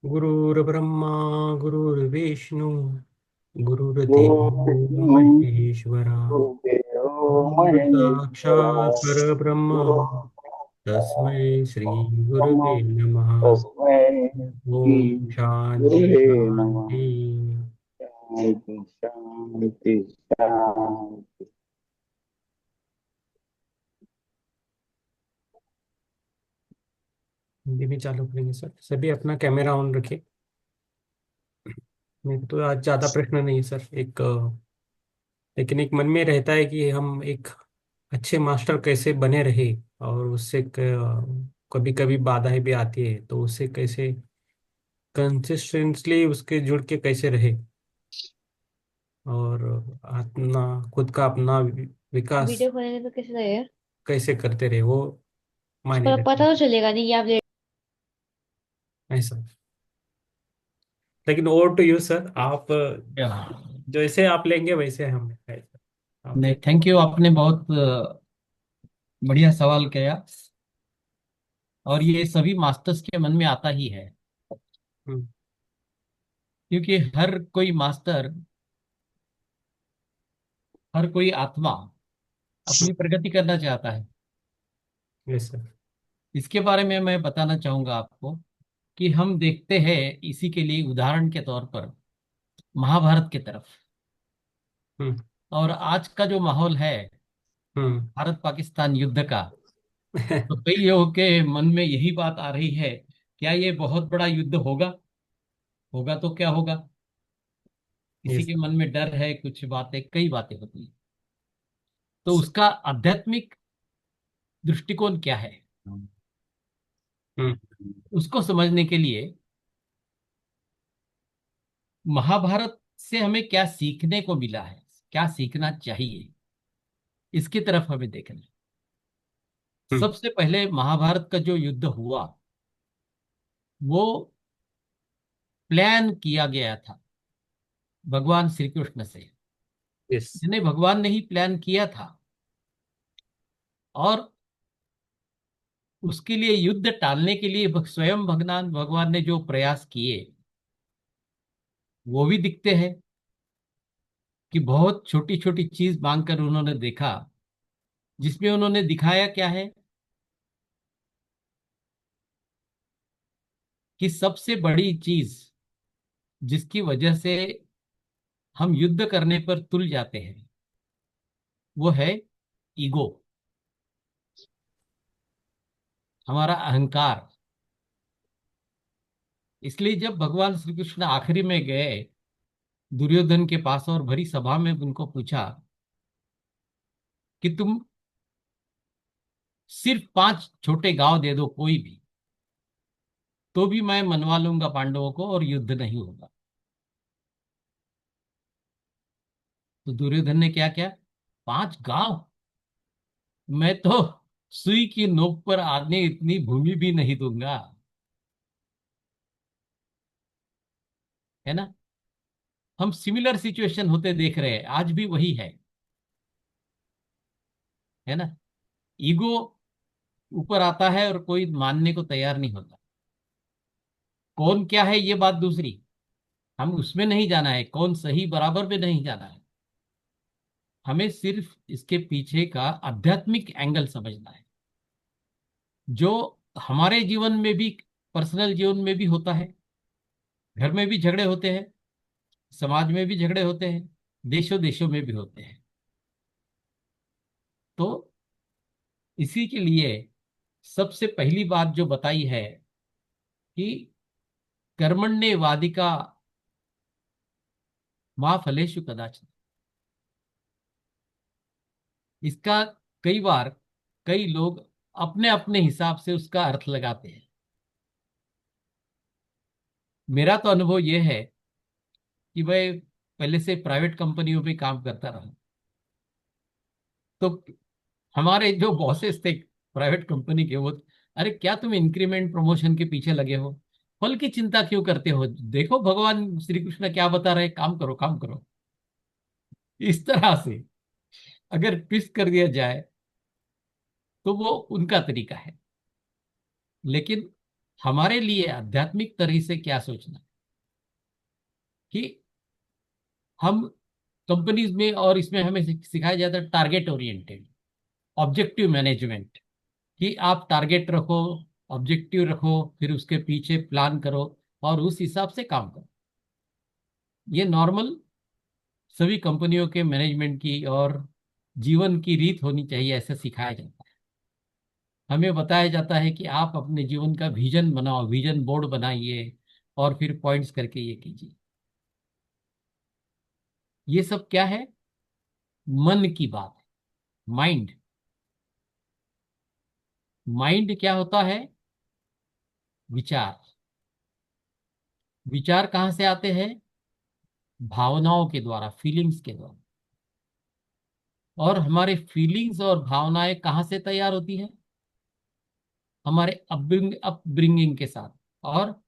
गुरुर्ब्रह्मा गुरुर्विष्णु गुरुर्देवो गुरुर्विष्णु महेश्वरा। गुरुदेवो गुरु महेश्वरा साक्षात् परब्रह्म गुरु तस्मै श्री ब्रह्म गुरुवे नमः। तस्मै श्री ओम शांति गुरुवे नमः। शांति। शांति शांति शांति। हिंदी में चालू करेंगे सर, सभी अपना कैमरा ऑन रखें। मेरे को तो आज ज्यादा प्रश्न नहीं है सर, लेकिन एक मन में रहता है कि हम एक अच्छे मास्टर कैसे बने रहे, और उससे कभी कभी बाधाएं भी आती है, तो उससे कैसे कंसिस्टेंटली उसके जुड़ के कैसे रहे, और अपना खुद का अपना विकास वीडियो खोलेंगे तो कैसे लगेगा? कैसे करते रहे, वो मायने उसको रखते पता हैं तो चलेगा नहीं कि आप लेट। ऐसा। लेकिन ओवर टू यू सर, आप या जैसे आप लेंगे वैसे हम ऐसा। आप नहीं, जैसे। Thank you. आपने बहुत बढ़िया सवाल किया। और ये सभी मास्टर्स के मन में आता ही है, हम्म। क्योंकि हर कोई मास्टर, हर कोई आत्मा अपनी प्रगति करना चाहता है। Yes sir. इसके बारे में मैं बताना चाहूंगा आपको कि हम देखते हैं, इसी के लिए उदाहरण के तौर पर महाभारत की तरफ। हम्म। और आज का जो माहौल है हम्म। भारत पाकिस्तान युद्ध का, तो कई लोगों के मन में यही बात आ रही है, क्या ये बहुत बड़ा युद्ध होगा? होगा तो क्या होगा? किसी यस। के मन में डर है, कुछ बातें, कई बातें होती हैं। तो उसका आध्यात्मिक दृष्टिकोण क्या है, हम्म। उसको समझने के लिए महाभारत से हमें क्या सीखने को मिला है, क्या सीखना चाहिए, इसकी तरफ हमें देखना है। हम्म। सबसे पहले महाभारत का जो युद्ध हुआ, वो प्लान किया गया था भगवान श्री कृष्ण से। यस। जिन्हें भगवान ने ही प्लान किया था, और उसके लिए, युद्ध टालने के लिए स्वयं भगवान भगवान ने जो प्रयास किए, वो भी दिखते हैं। कि बहुत छोटी छोटी चीज मांगकर उन्होंने देखा, जिसमें उन्होंने दिखाया क्या है, कि सबसे बड़ी चीज जिसकी वजह से हम युद्ध करने पर तुल जाते हैं, वो है ईगो, हमारा अहंकार। इसलिए जब भगवान श्री कृष्ण आखिरी में गए दुर्योधन के पास और भरी सभा में उनको पूछा कि तुम सिर्फ 5 छोटे गांव दे दो, कोई भी, तो भी मैं मनवा लूंगा पांडवों को और युद्ध नहीं होगा। तो दुर्योधन ने क्या किया? 5 गांव? मैं तो सुई की नोक पर आने इतनी भूमि भी नहीं दूंगा। है ना? हम सिमिलर सिचुएशन होते देख रहे हैं, आज भी वही है ना? ईगो ऊपर आता है और कोई मानने को तैयार नहीं होता। कौन क्या है ये बात दूसरी, हम उसमें नहीं जाना है, कौन सही बराबर में नहीं जाना है। हमें सिर्फ इसके पीछे का आध्यात्मिक एंगल समझना है, जो हमारे जीवन में भी, पर्सनल जीवन में भी होता है। घर में भी झगड़े होते हैं, समाज में भी झगड़े होते हैं, देशों देशों में भी होते हैं। तो इसी के लिए सबसे पहली बात जो बताई है कि कर्मण्येवाधिका माँ फलेषु कदाचन। इसका कई बार कई लोग अपने अपने हिसाब से उसका अर्थ लगाते हैं। मेरा तो अनुभव यह है कि मैं पहले से प्राइवेट कंपनियों में काम करता रहा। तो हमारे जो बॉसेस थे प्राइवेट कंपनी के, वो, अरे क्या तुम इंक्रीमेंट प्रमोशन के पीछे लगे हो? फल की चिंता क्यों करते हो? देखो भगवान श्री कृष्ण क्या बता रहे हैं, काम करो काम करो। इस तरह से अगर ट्विस्ट कर दिया जाए तो वो उनका तरीका है। लेकिन हमारे लिए आध्यात्मिक तरह से क्या सोचना है कि हम कंपनीज में और इसमें हमें सिखाया जाता है टारगेट ओरिएंटेड, ऑब्जेक्टिव मैनेजमेंट, कि आप टारगेट रखो, ऑब्जेक्टिव रखो, फिर उसके पीछे प्लान करो और उस हिसाब से काम करो। ये नॉर्मल सभी कंपनियों के मैनेजमेंट की और जीवन की रीत होनी चाहिए, ऐसा सिखाया जाता है। हमें बताया जाता है कि आप अपने जीवन का विजन बनाओ, विजन बोर्ड बनाइए और फिर पॉइंट्स करके ये कीजिए। ये सब क्या है? मन की बात है, माइंड। माइंड क्या होता है? विचार। विचार कहाँ से आते हैं? भावनाओं के द्वारा, फीलिंग्स के द्वारा। और हमारे फीलिंग्स और भावनाएं कहाँ से तैयार होती है? हमारे अपब्रिंगिंग के साथ। और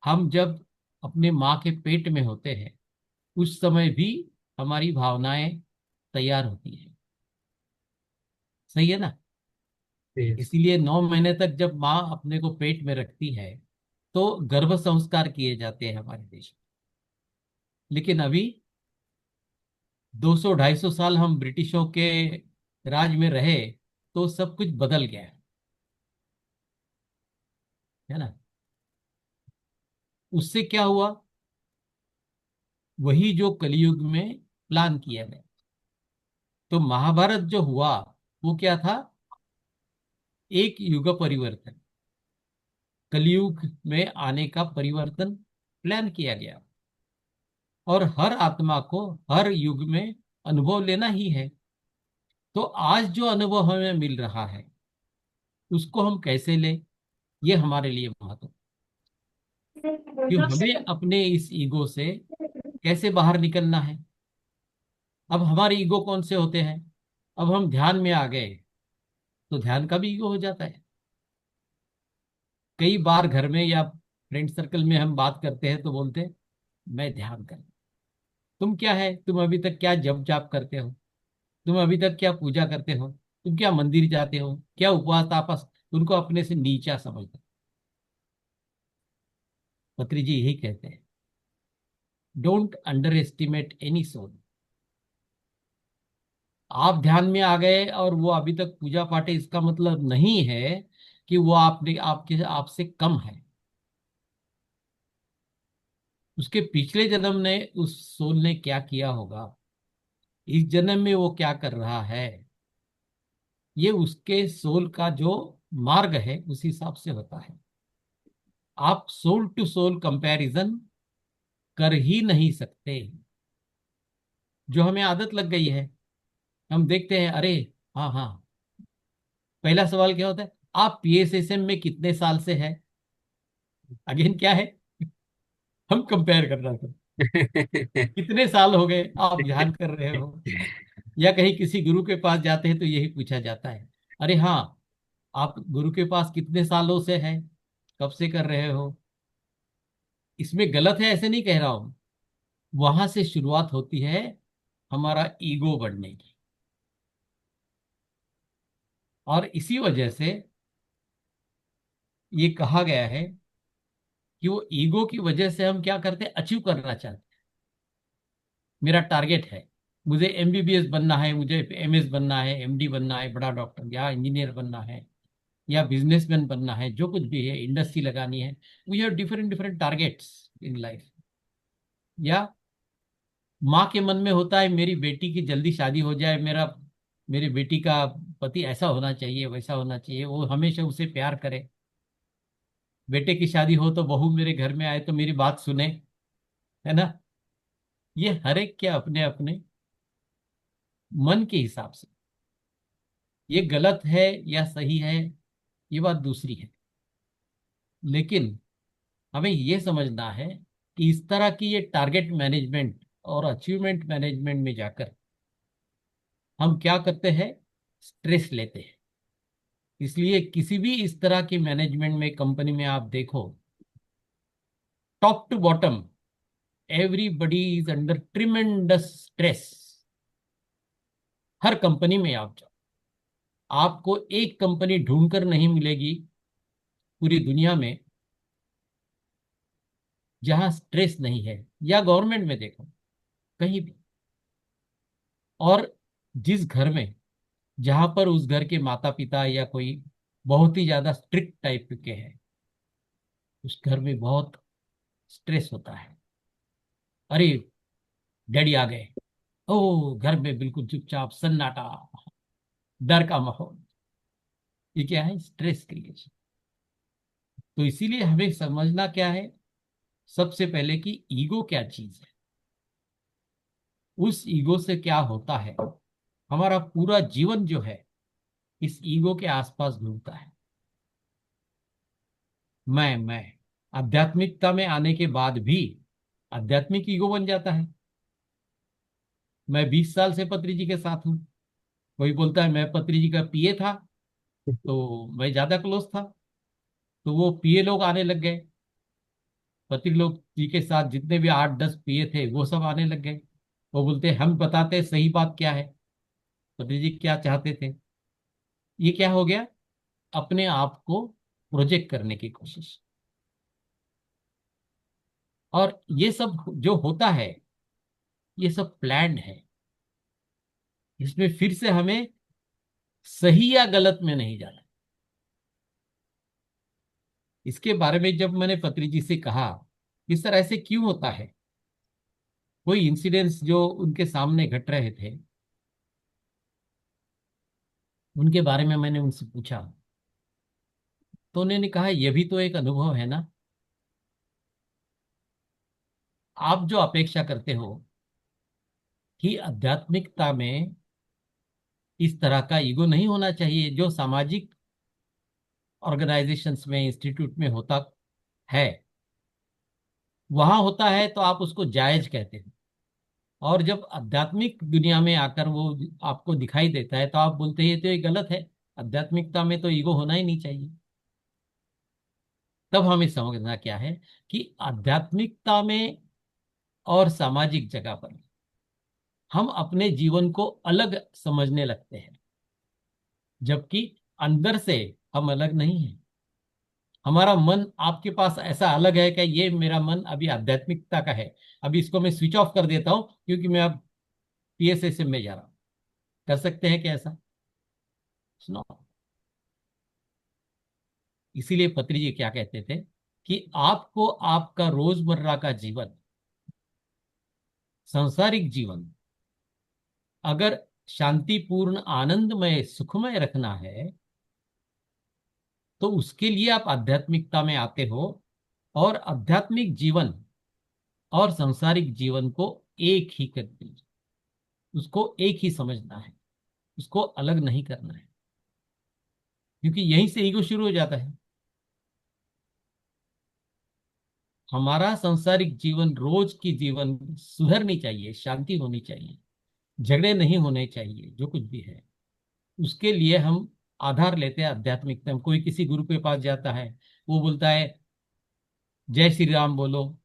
हम जब अपने माँ के पेट में होते हैं उस समय भी हमारी भावनाएं तैयार होती है। सही है ना? यस। इसीलिए 9 महीने तक जब माँ अपने को पेट में रखती है तो गर्भ संस्कार किए जाते हैं हमारे देश में। लेकिन अभी 200-250 साल हम ब्रिटिशों के राज में रहे तो सब कुछ बदल गया है ना? उससे क्या हुआ? वही जो कलयुग में प्लान किया गया। तो महाभारत जो हुआ वो क्या था? एक युग परिवर्तन, कलयुग में आने का परिवर्तन प्लान किया गया। और हर आत्मा को हर युग में अनुभव लेना ही है। तो आज जो अनुभव हमें मिल रहा है उसको हम कैसे लें, ये हमारे लिए महत्व। कि हमें अपने इस ईगो से कैसे बाहर निकलना है। अब हमारे ईगो कौन से होते हैं? अब हम ध्यान में आ गए तो ध्यान का भी ईगो हो जाता है। कई बार घर में या फ्रेंड सर्कल में हम बात करते हैं तो बोलते हैं मैं ध्यान कर। तुम क्या है? तुम अभी तक क्या जप जाप करते हो? तुम अभी तक क्या पूजा करते हो? तुम क्या मंदिर जाते हो? क्या उपवास तापस? उनको अपने से नीचा समझते। पत्री जी यही कहते हैं, don't underestimate any soul. आप ध्यान में आ गए और वो अभी तक पूजा पाठ है, इसका मतलब नहीं है कि वो आपने आपके आपसे कम है। उसके पिछले जन्म ने उस सोल ने क्या किया होगा, इस जन्म में वो क्या कर रहा है, ये उसके सोल का जो मार्ग है उस हिसाब से होता है। आप सोल टू सोल कंपैरिजन कर ही नहीं सकते। जो हमें आदत लग गई है, हम देखते हैं अरे, हाँ हाँ, पहला सवाल क्या होता है? आप पीएसएसएम में कितने साल से है? अगेन क्या है? हम कंपेयर कर रहे थे, कितने साल हो गए आप ध्यान कर रहे हो? या कहीं किसी गुरु के पास जाते हैं तो यही पूछा जाता है, अरे हाँ, आप गुरु के पास कितने सालों से हैं, कब से कर रहे हो? इसमें गलत है ऐसे नहीं कह रहा हूं। वहां से शुरुआत होती है हमारा ईगो बढ़ने की। और इसी वजह से ये कहा गया है कि वो ईगो की वजह से हम क्या करते हैं, अचीव करना चाहते हैं। मेरा टारगेट है, मुझे एमबीबीएस बनना है, मुझे एमएस बनना है, एमडी बनना है, बड़ा डॉक्टर या इंजीनियर बनना है, या बिजनेसमैन बनना है, जो कुछ भी है, इंडस्ट्री लगानी है। We have different different targets in life. या माँ के मन में होता है मेरी बेटी की जल्दी शादी हो जाए, मेरी बेटी का पति ऐसा होना चाहिए, वैसा होना चाहिए, वो हमेशा उसे प्यार करे। बेटे की शादी हो तो बहू मेरे घर में आए तो मेरी बात सुने, है ना? ये हर एक के अपने अपने मन के हिसाब से। ये गलत है या सही है, ये बात दूसरी है। लेकिन हमें ये समझना है कि इस तरह की ये टारगेट मैनेजमेंट और अचीवमेंट मैनेजमेंट में जाकर हम क्या करते हैं, स्ट्रेस लेते हैं। इसलिए किसी भी इस तरह की मैनेजमेंट में कंपनी में आप देखो, top to bottom everybody is under tremendous stress. हर कंपनी में आप जाओ, आपको एक कंपनी ढूंढकर नहीं मिलेगी पूरी दुनिया में जहां स्ट्रेस नहीं है, या गवर्नमेंट में देखो, कहीं भी, और जिस घर में, जहां पर उस घर के माता पिता या कोई बहुत ही ज्यादा स्ट्रिक्ट टाइप के हैं, उस घर में बहुत स्ट्रेस होता है। अरे, डैडी आ गए, ओ, घर में बिल्कुल चुपचाप सन्नाटा, डर का माहौल। ये क्या है? Stress creation. तो इसीलिए हमें समझना क्या है, सबसे पहले कि ईगो क्या चीज है, उस ईगो से क्या होता है। हमारा पूरा जीवन जो है इस ईगो के आसपास घूमता है। मैं आध्यात्मिकता में आने के बाद भी आध्यात्मिक ईगो बन जाता है। मैं 20 साल से पत्री जी के साथ हूँ। कोई बोलता है मैं पत्री जी का पीए था, तो मैं ज्यादा क्लोज था, तो वो पीए लोग आने लग गए। पत्री लोग जी के साथ जितने भी 8-10 पीए थे वो सब आने लग गए। वो बोलते हम बताते सही बात क्या है, पत्री जी क्या चाहते थे। ये क्या हो गया? अपने आप को प्रोजेक्ट करने की कोशिश। और ये सब जो होता है, ये सब प्लान्ड है। इसमें फिर से हमें सही या गलत में नहीं जाना। इसके बारे में जब मैंने पत्री जी से कहा कि सर ऐसे क्यों होता है, कोई इंसिडेंट्स जो उनके सामने घट रहे थे उनके बारे में मैंने उनसे पूछा, तो उन्होंने कहा यह भी तो एक अनुभव है ना। आप जो अपेक्षा करते हो कि आध्यात्मिकता में इस तरह का ईगो नहीं होना चाहिए, जो सामाजिक ऑर्गेनाइजेशंस में, इंस्टीट्यूट में होता है, वहां होता है तो आप उसको जायज कहते हैं। और जब आध्यात्मिक दुनिया में आकर वो आपको दिखाई देता है तो आप बोलते हैं ये तो ये गलत है, आध्यात्मिकता में तो ईगो होना ही नहीं चाहिए। तब हमें समझना क्या है कि आध्यात्मिकता में और सामाजिक जगह पर हम अपने जीवन को अलग समझने लगते हैं, जबकि अंदर से हम अलग नहीं हैं। हमारा मन आपके पास ऐसा अलग है कि ये मेरा मन अभी आध्यात्मिकता का है, अभी इसको मैं स्विच ऑफ कर देता हूं क्योंकि मैं अब पीएसएसएम में जा रहा हूं। कर सकते हैं क्या ऐसा? सुनो, इसीलिए पत्री जी क्या कहते थे कि आपको आपका रोजमर्रा का जीवन, सांसारिक जीवन, अगर शांतिपूर्ण, आनंदमय, सुखमय रखना है तो उसके लिए आप आध्यात्मिकता में आते हो। और आध्यात्मिक जीवन और सांसारिक जीवन को एक ही कर दीजिए, उसको एक ही समझना है, उसको अलग नहीं करना है, क्योंकि यहीं से ईगो शुरू हो जाता है। हमारा सांसारिक जीवन, रोज की जीवन सुधरनी चाहिए, शांति होनी चाहिए, झगड़े नहीं होने चाहिए, जो कुछ भी है उसके लिए हम आधार लेते हैं आध्यात्मिकता में। कोई किसी गुरु के पास जाता है, वो बोलता है जय श्री राम बोलो,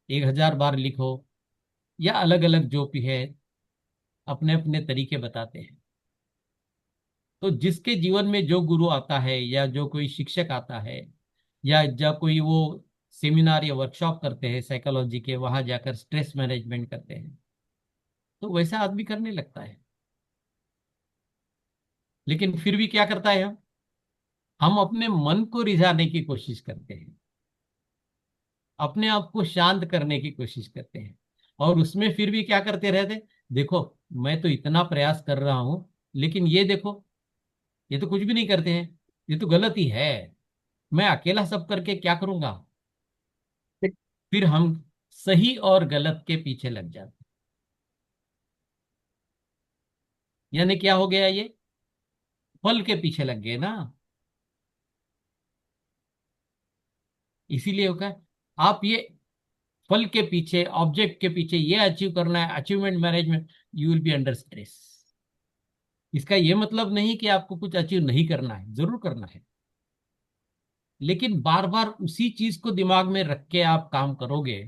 1000 बार लिखो, या अलग अलग जो भी है अपने अपने तरीके बताते हैं। तो जिसके जीवन में जो गुरु आता है या जो कोई शिक्षक आता है, या जब कोई वो सेमिनार या वर्कशॉप करते हैं साइकोलॉजी के, वहां जाकर स्ट्रेस मैनेजमेंट करते हैं, तो वैसा आदमी करने लगता है। लेकिन फिर भी क्या करता है, हम अपने मन को रिझाने की कोशिश करते हैं, अपने आप को शांत करने की कोशिश करते हैं, और उसमें फिर भी क्या करते रहते, देखो मैं तो इतना प्रयास कर रहा हूं, लेकिन ये देखो, ये तो कुछ भी नहीं करते हैं, ये तो गलत ही है, मैं अकेला सब करके क्या करूंगा। फिर हम सही और गलत के पीछे लग जाते हैं। यानी क्या हो गया, ये फल के पीछे लग गए ना। इसीलिए होगा, आप ये फल के पीछे, ऑब्जेक्ट के पीछे, ये अचीव करना है, achievement management, you will be under stress. इसका ये मतलब नहीं कि आपको कुछ अचीव नहीं करना है, जरूर करना है, लेकिन बार बार उसी चीज को दिमाग में रख के आप काम करोगे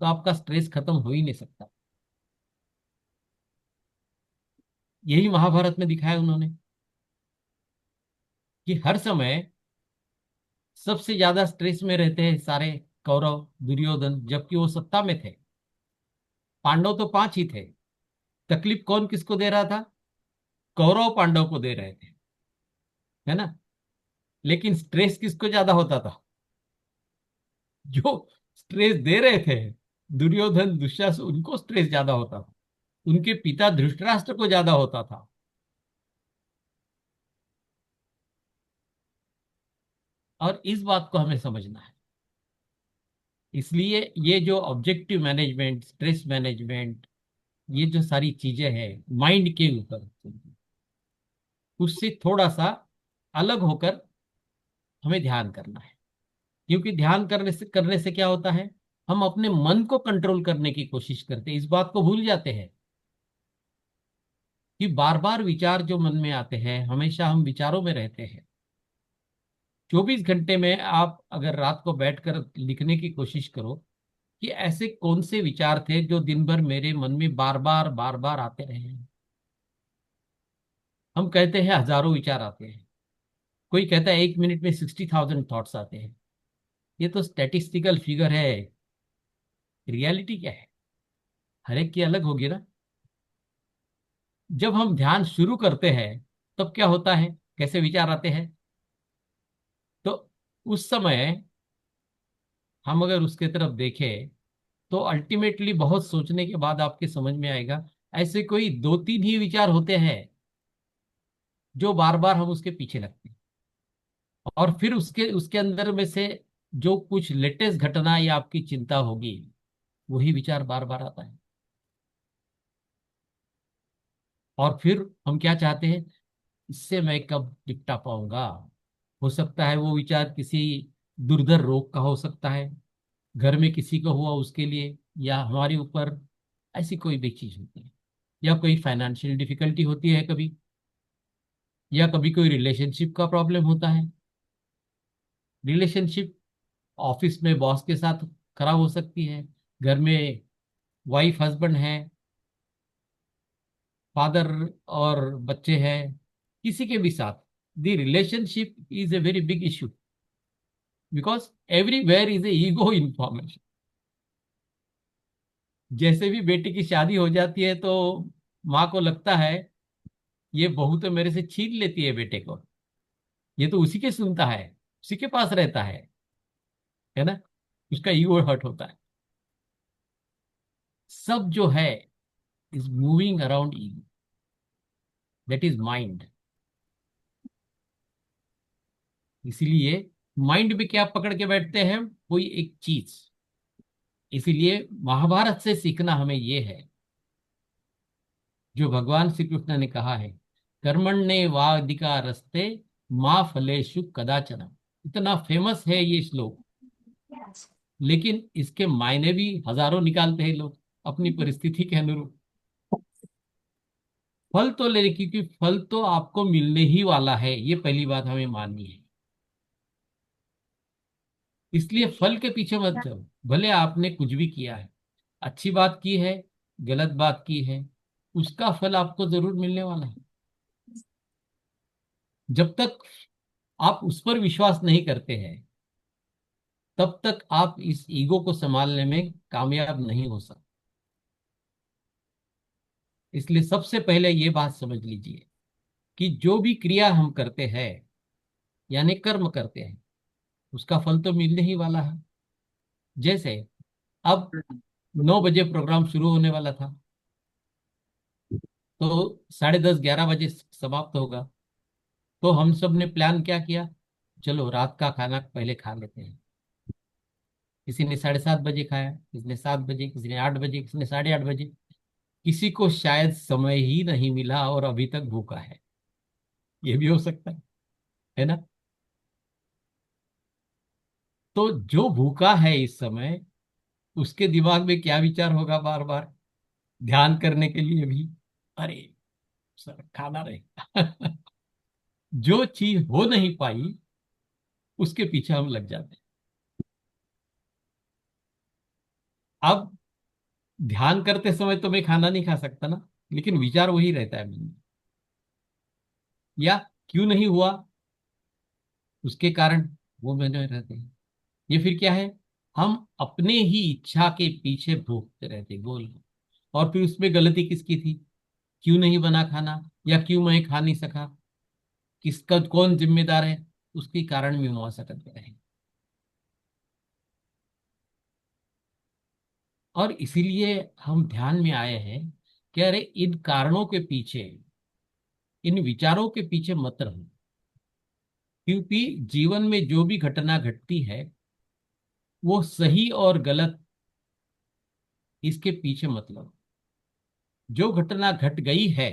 तो आपका स्ट्रेस खत्म हो ही नहीं सकता। यही महाभारत में दिखाया उन्होंने कि हर समय सबसे ज्यादा स्ट्रेस में रहते हैं सारे कौरव, दुर्योधन, जबकि वो सत्ता में थे। पांडव तो 5 ही थे। तकलीफ कौन किसको दे रहा था? कौरव पांडव को दे रहे थे, है ना। लेकिन स्ट्रेस किसको ज्यादा होता था? जो स्ट्रेस दे रहे थे, दुर्योधन, दुशासन, उनको स्ट्रेस ज्यादा होता था। उनके पिता धृतराष्ट्र को ज्यादा होता था। और इस बात को हमें समझना है। इसलिए ये जो ऑब्जेक्टिव मैनेजमेंट, स्ट्रेस मैनेजमेंट, ये जो सारी चीजें हैं माइंड के ऊपर, उससे थोड़ा सा अलग होकर हमें ध्यान करना है। क्योंकि ध्यान करने से क्या होता है, हम अपने मन को कंट्रोल करने की कोशिश करते हैं, इस बात को भूल जाते हैं कि बार बार विचार जो मन में आते हैं, हमेशा हम विचारों में रहते हैं। 24 घंटे में आप अगर रात को बैठकर लिखने की कोशिश करो कि ऐसे कौन से विचार थे जो दिन भर मेरे मन में बार बार आते रहे हैं। हम कहते हैं हजारों विचार आते हैं, कोई कहता है 1 मिनट में 60,000 थॉट्स आते हैं। ये तो स्टैटिस्टिकल फिगर है, रियलिटी क्या है? हर एक की अलग होगी ना। जब हम ध्यान शुरू करते हैं तब क्या होता है, कैसे विचार आते हैं? तो उस समय हम अगर उसके तरफ देखें तो अल्टीमेटली बहुत सोचने के बाद आपके समझ में आएगा ऐसे कोई 2-3 ही विचार होते हैं जो बार बार हम उसके पीछे लगते हैं। और फिर उसके उसके अंदर में से जो कुछ लेटेस्ट घटना या आपकी चिंता होगी, वही विचार बार बार आता है। और फिर हम क्या चाहते हैं, इससे मैं कब निपटा पाऊंगा। हो सकता है वो विचार किसी दुर्धर रोग का हो सकता है, घर में किसी को हुआ उसके लिए, या हमारे ऊपर ऐसी कोई भी चीज होती है, या कोई फाइनेंशियल डिफिकल्टी होती है कभी, या कभी कोई रिलेशनशिप का प्रॉब्लम होता है। रिलेशनशिप ऑफिस में बॉस के साथ खराब हो सकती है, घर में वाइफ हस्बैंड है, फादर और बच्चे हैं, किसी के भी साथ the relationship is a very big issue, because everywhere is a ego information. जैसे भी बेटी की शादी हो जाती है तो माँ को लगता है ये बहू तो मेरे से छीन लेती है बेटे को, ये तो उसी के सुनता है, उसी के पास रहता है ना। उसका ईगो हर्ट होता है। सब जो है is moving around ego, that is mind. इसीलिए माइंड में क्या पकड़ के बैठते हैं, कोई एक चीज। इसीलिए महाभारत से सीखना हमें ये है, जो भगवान श्री कृष्ण ने कहा है, कर्मण्ये वाधिकारस्ते माँ फलेषु कदाचन। इतना फेमस है ये श्लोक, लेकिन इसके मायने भी हजारों निकालते हैं लोग अपनी परिस्थिति के अनुरूप। फल तो ले, क्योंकि फल तो आपको मिलने ही वाला है, ये पहली बात हमें माननी है। इसलिए फल के पीछे मत जाओ। भले आपने कुछ भी किया है, अच्छी बात की है, गलत बात की है, उसका फल आपको जरूर मिलने वाला है। जब तक आप उस पर विश्वास नहीं करते हैं, तब तक आप इस ईगो को संभालने में कामयाब नहीं हो सकते। इसलिए सबसे पहले ये बात समझ लीजिए कि जो भी क्रिया हम करते हैं, यानी कर्म करते हैं, उसका फल तो मिलने ही वाला है। जैसे अब 9 बजे प्रोग्राम शुरू होने वाला था, तो 10:30-11 बजे समाप्त होगा। तो हम सब ने प्लान क्या किया, चलो रात का खाना पहले खा लेते हैं। किसी ने 7:30 बजे खाया, किसी ने 7 बजे, किसी ने 8 बजे, किसी ने 8:30 बजे। किसी को शायद समय ही नहीं मिला और अभी तक भूखा है, ये भी हो सकता है ना। तो जो भूखा है इस समय, उसके दिमाग में क्या विचार होगा बार बार, ध्यान करने के लिए भी, अरे सर खाना रहे। जो चीज हो नहीं पाई उसके पीछे हम लग जाते हैं। अब ध्यान करते समय तो मैं खाना नहीं खा सकता ना, लेकिन विचार वही रहता है मन में। या क्यों नहीं हुआ, उसके कारण वो मैंने रहते हैं। ये फिर क्या है, हम अपने ही इच्छा के पीछे भोगते रहते गोल। और फिर उसमें गलती किसकी थी? क्यों नहीं बना खाना, या क्यों मैं खा नहीं सका, किसका कौन जिम्मेदार है? उसके कारण मीमांसा करते रहे। और इसीलिए हम ध्यान में आए हैं कि अरे इन कारणों के पीछे, इन विचारों के पीछे मत रहो। क्योंकि जीवन में जो भी घटना घटती है वो सही और गलत इसके पीछे मतलब, जो घटना घट गई है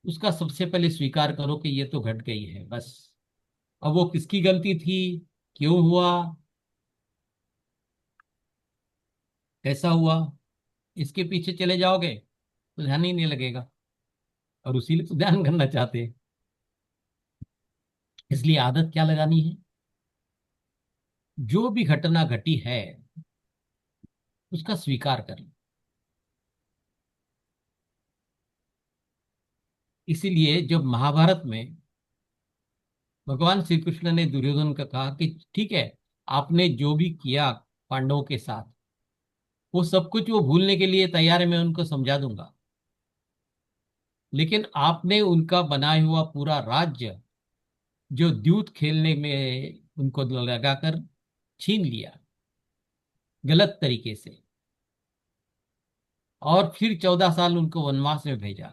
उसका सबसे पहले स्वीकार करो कि ये तो घट गई है बस। अब वो किसकी गलती थी, क्यों हुआ, कैसा हुआ, इसके पीछे चले जाओगे तो ध्यान ही नहीं लगेगा। और उसी तो ध्यान करना चाहते हैं। इसलिए आदत क्या लगानी है? जो भी घटना घटी है उसका स्वीकार कर लो। इसीलिए जब महाभारत में भगवान श्री कृष्ण ने दुर्योधन का कहा कि ठीक है, आपने जो भी किया पांडवों के साथ वो सब कुछ वो भूलने के लिए तैयार है, मैं उनको समझा दूंगा। लेकिन आपने उनका बनाया हुआ पूरा राज्य जो द्यूत खेलने में उनको लगाकर छीन लिया गलत तरीके से, और फिर 14 साल उनको वनवास में भेजा,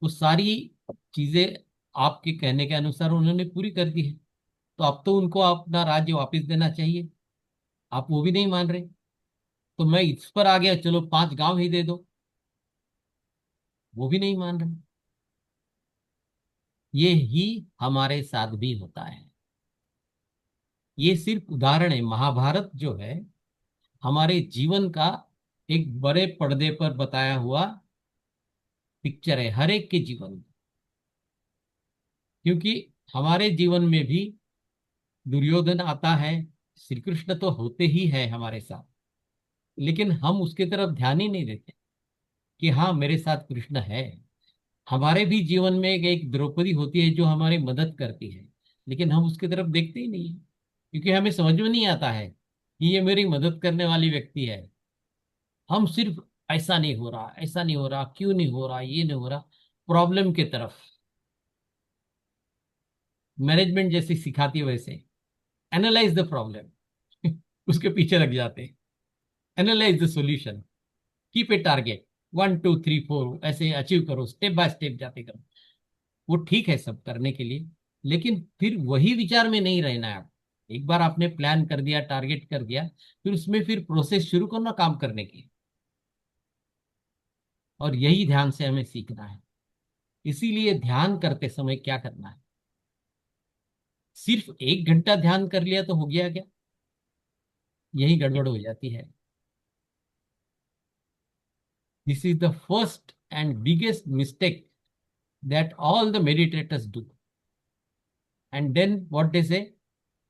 वो सारी चीजें आपके कहने के अनुसार उन्होंने पूरी कर दी है। तो अब तो उनको अपना राज्य वापस देना चाहिए। आप वो भी नहीं मान रहे। तो मैं इस पर आ गया, चलो 5 गांव ही दे दो। वो भी नहीं मान रहे। ये ही हमारे साथ भी होता है। ये सिर्फ उदाहरण है। महाभारत जो है हमारे जीवन का एक बड़े पर्दे पर बताया हुआ पिक्चर है, हर एक के जीवन में। क्योंकि हमारे जीवन में भी दुर्योधन आता है, श्री कृष्ण तो होते ही है हमारे साथ, लेकिन हम उसकी तरफ ध्यान ही नहीं देते कि हाँ मेरे साथ कृष्ण है। हमारे भी जीवन में एक द्रौपदी होती है जो हमारी मदद करती है, लेकिन हम उसकी तरफ देखते ही नहीं है। क्योंकि हमें समझ में नहीं आता है कि ये मेरी मदद करने वाली व्यक्ति है। हम सिर्फ ऐसा नहीं हो रहा, ऐसा नहीं हो रहा, क्यों नहीं हो रहा, ये नहीं हो रहा, प्रॉब्लम की तरफ। मैनेजमेंट जैसे सिखाती है वैसे एनालाइज द प्रॉब्लम उसके पीछे लग जाते हैं। Analyse the solution, keep a target, 1 2 3 4 ऐसे अचीव करो, स्टेप बाय स्टेप जाते करो। वो ठीक है सब करने के लिए, लेकिन फिर वही विचार में नहीं रहना है। आप एक बार आपने प्लान कर दिया, टारगेट कर दिया, फिर उसमें फिर प्रोसेस शुरू करना काम करने की। और यही ध्यान से हमें सीखना है। इसीलिए ध्यान करते समय क्या करना है? सिर्फ 1 घंटा ध्यान कर लिया तो हो गया क्या? यही गड़बड़ हो जाती है। This is the first and biggest mistake that all the meditators do. And then what they say,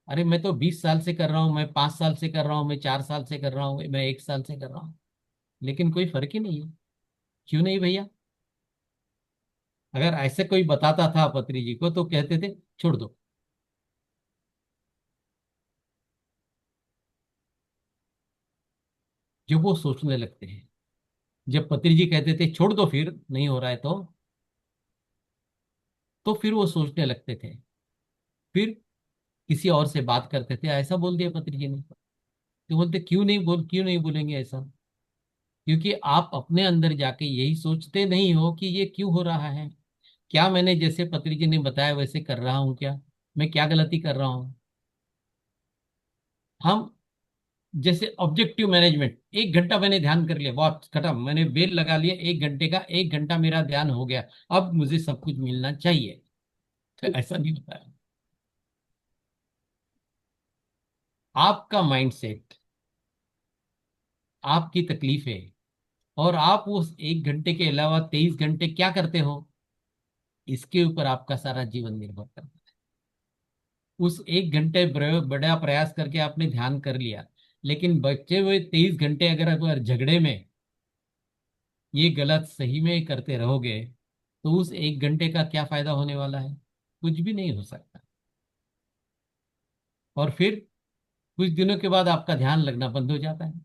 अरे मैं तो 20 साल से कर रहा हूँ, मैं 5 साल से कर रहा हूँ, मैं 4 साल से कर रहा हूँ, मैं 1 साल से कर रहा हूँ, लेकिन कोई फर्क ही नहीं है। क्यों नहीं भैया? अगर ऐसे कोई बताता था पत्री जी को तो कहते थे छोड़ दो। जब वो सोचने लगते हैं, जब पत्री जी कहते थे छोड़ दो फिर नहीं हो रहा है तो फिर वो सोचने लगते थे। फिर किसी और से बात करते थे, ऐसा बोल दिया पत्री जी ने, तो बोलते क्यों नहीं बोलेंगे ऐसा? क्योंकि आप अपने अंदर जाके यही सोचते नहीं हो कि ये क्यों हो रहा है। क्या मैंने जैसे पत्री जी ने बताया वैसे कर रहा हूं क्या? मैं क्या गलती कर रहा हूं? हम जैसे ऑब्जेक्टिव मैनेजमेंट, 1 घंटा मैंने ध्यान कर लिया, बहुत खत्म, मैंने बेल लगा लिया 1 घंटे का, 1 घंटा मेरा ध्यान हो गया, अब मुझे सब कुछ मिलना चाहिए। तो ऐसा नहीं होता है। आपका माइंडसेट, आपकी तकलीफें, और आप उस 1 घंटे के अलावा 23 घंटे क्या करते हो, इसके ऊपर आपका सारा जीवन निर्भर करता है। उस 1 घंटे बड़ा प्रयास करके आपने ध्यान कर लिया, लेकिन बचे हुए 23 घंटे अगर झगड़े में ये गलत सही में करते रहोगे तो उस 1 घंटे का क्या फायदा होने वाला है? कुछ भी नहीं हो सकता। और फिर कुछ दिनों के बाद आपका ध्यान लगना बंद हो जाता है,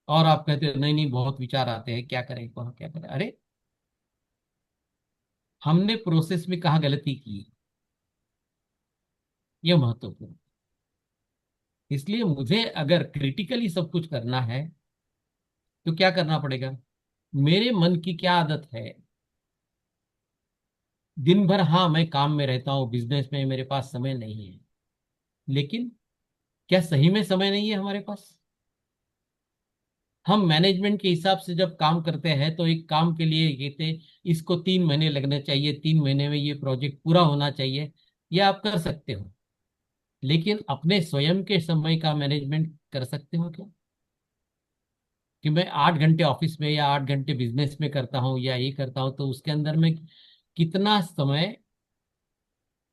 और आप कहते हो नहीं नहीं बहुत विचार आते हैं, क्या करें कहाँ क्या करें। अरे, हमने प्रोसेस में कहाँ गलती की, यह महत्वपूर्ण। इसलिए मुझे अगर क्रिटिकली सब कुछ करना है तो क्या करना पड़ेगा, मेरे मन की क्या आदत है। दिन भर हाँ मैं काम में रहता हूँ, बिजनेस में मेरे पास समय नहीं है, लेकिन क्या सही में समय नहीं है हमारे पास। हम मैनेजमेंट के हिसाब से जब काम करते हैं तो एक काम के लिए कहते इसको 3 महीने लगने चाहिए, 3 महीने में ये प्रोजेक्ट पूरा होना चाहिए, ये आप कर सकते हो। लेकिन अपने स्वयं के समय का मैनेजमेंट कर सकते हो क्या, कि मैं 8 घंटे ऑफिस में या 8 घंटे बिजनेस में करता हूँ या ये करता हूँ, तो उसके अंदर में कितना समय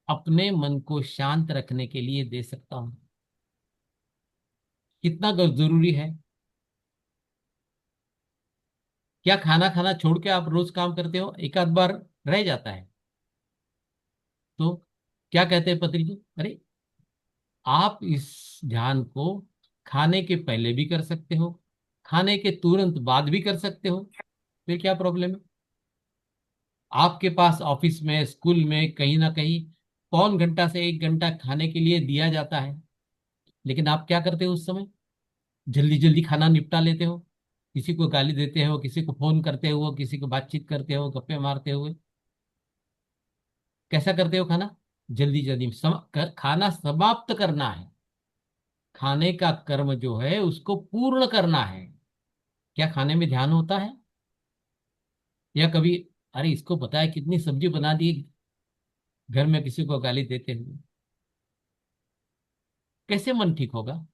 अपने मन को शांत रखने के लिए दे सकता हूँ, कितना जरूरी है। क्या खाना खाना छोड़ के आप रोज काम करते हो, एक आध बार रह जाता है, तो क्या कहते हैं पत्री जी, अरे आप इस ध्यान को खाने के पहले भी कर सकते हो, खाने के तुरंत बाद भी कर सकते हो, फिर क्या प्रॉब्लम है। आपके पास ऑफिस में स्कूल में कहीं ना कहीं पौन घंटा से 1 घंटा खाने के लिए दिया जाता है, लेकिन आप क्या करते हो उस समय, जल्दी जल्दी खाना निपटा लेते हो, किसी को गाली देते हो, किसी को फोन करते हो, किसी को बातचीत करते हो, गप्पे मारते हुए, कैसा करते हो खाना, जल्दी जल्दी खाना समाप्त करना है। खाने का कर्म जो है उसको पूर्ण करना है। क्या खाने में ध्यान होता है, या कभी अरे इसको पता है कितनी सब्जी बना दी, घर में किसी को गाली देते हुए, कैसे मन ठीक होगा।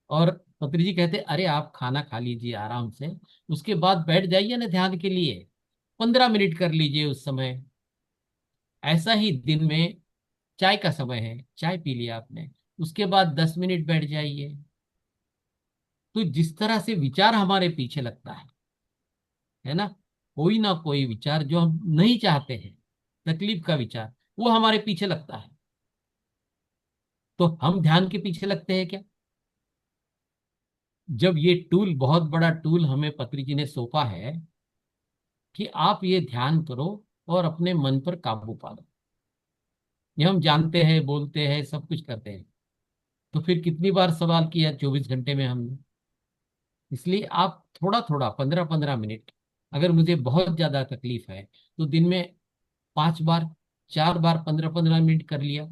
और पत्री जी कहते अरे आप खाना खा लीजिए आराम से, उसके बाद बैठ जाइए ना ध्यान के लिए, 15 मिनट कर लीजिए उस समय। ऐसा ही दिन में चाय का समय है, चाय पी लिया आपने, उसके बाद 10 मिनट बैठ जाइए। तो जिस तरह से विचार हमारे पीछे लगता है ना, कोई ना कोई विचार जो हम नहीं चाहते हैं, तकलीफ का विचार, वो हमारे पीछे लगता है, तो हम ध्यान के पीछे लगते हैं क्या। जब ये टूल, बहुत बड़ा टूल हमें पत्री जी ने सौंपा है कि आप ये ध्यान करो और अपने मन पर काबू पालो, ये हम जानते हैं, बोलते हैं, सब कुछ करते हैं, तो फिर कितनी बार सवाल किया 24 घंटे में हमने। इसलिए आप थोड़ा थोड़ा 15-15 मिनट, अगर मुझे बहुत ज्यादा तकलीफ है तो दिन में 5 बार, 4 बार 15-15 मिनट कर लिया,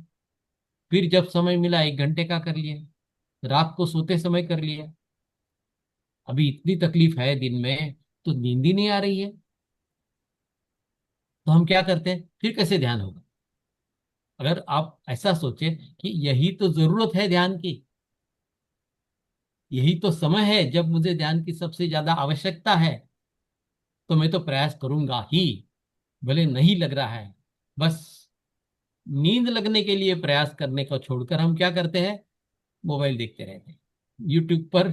फिर जब समय मिला 1 घंटे का कर लिया, रात को सोते समय कर लिया। अभी इतनी तकलीफ है दिन में तो नींद ही नहीं आ रही है, तो हम क्या करते हैं, फिर कैसे ध्यान होगा। अगर आप ऐसा सोचे कि यही तो जरूरत है ध्यान की, यही तो समय है जब मुझे ध्यान की सबसे ज्यादा आवश्यकता है, तो मैं तो प्रयास करूंगा ही, भले नहीं लग रहा है। बस नींद लगने के लिए प्रयास करने को छोड़कर हम क्या करते हैं, मोबाइल देखते रहते हैं, यूट्यूब पर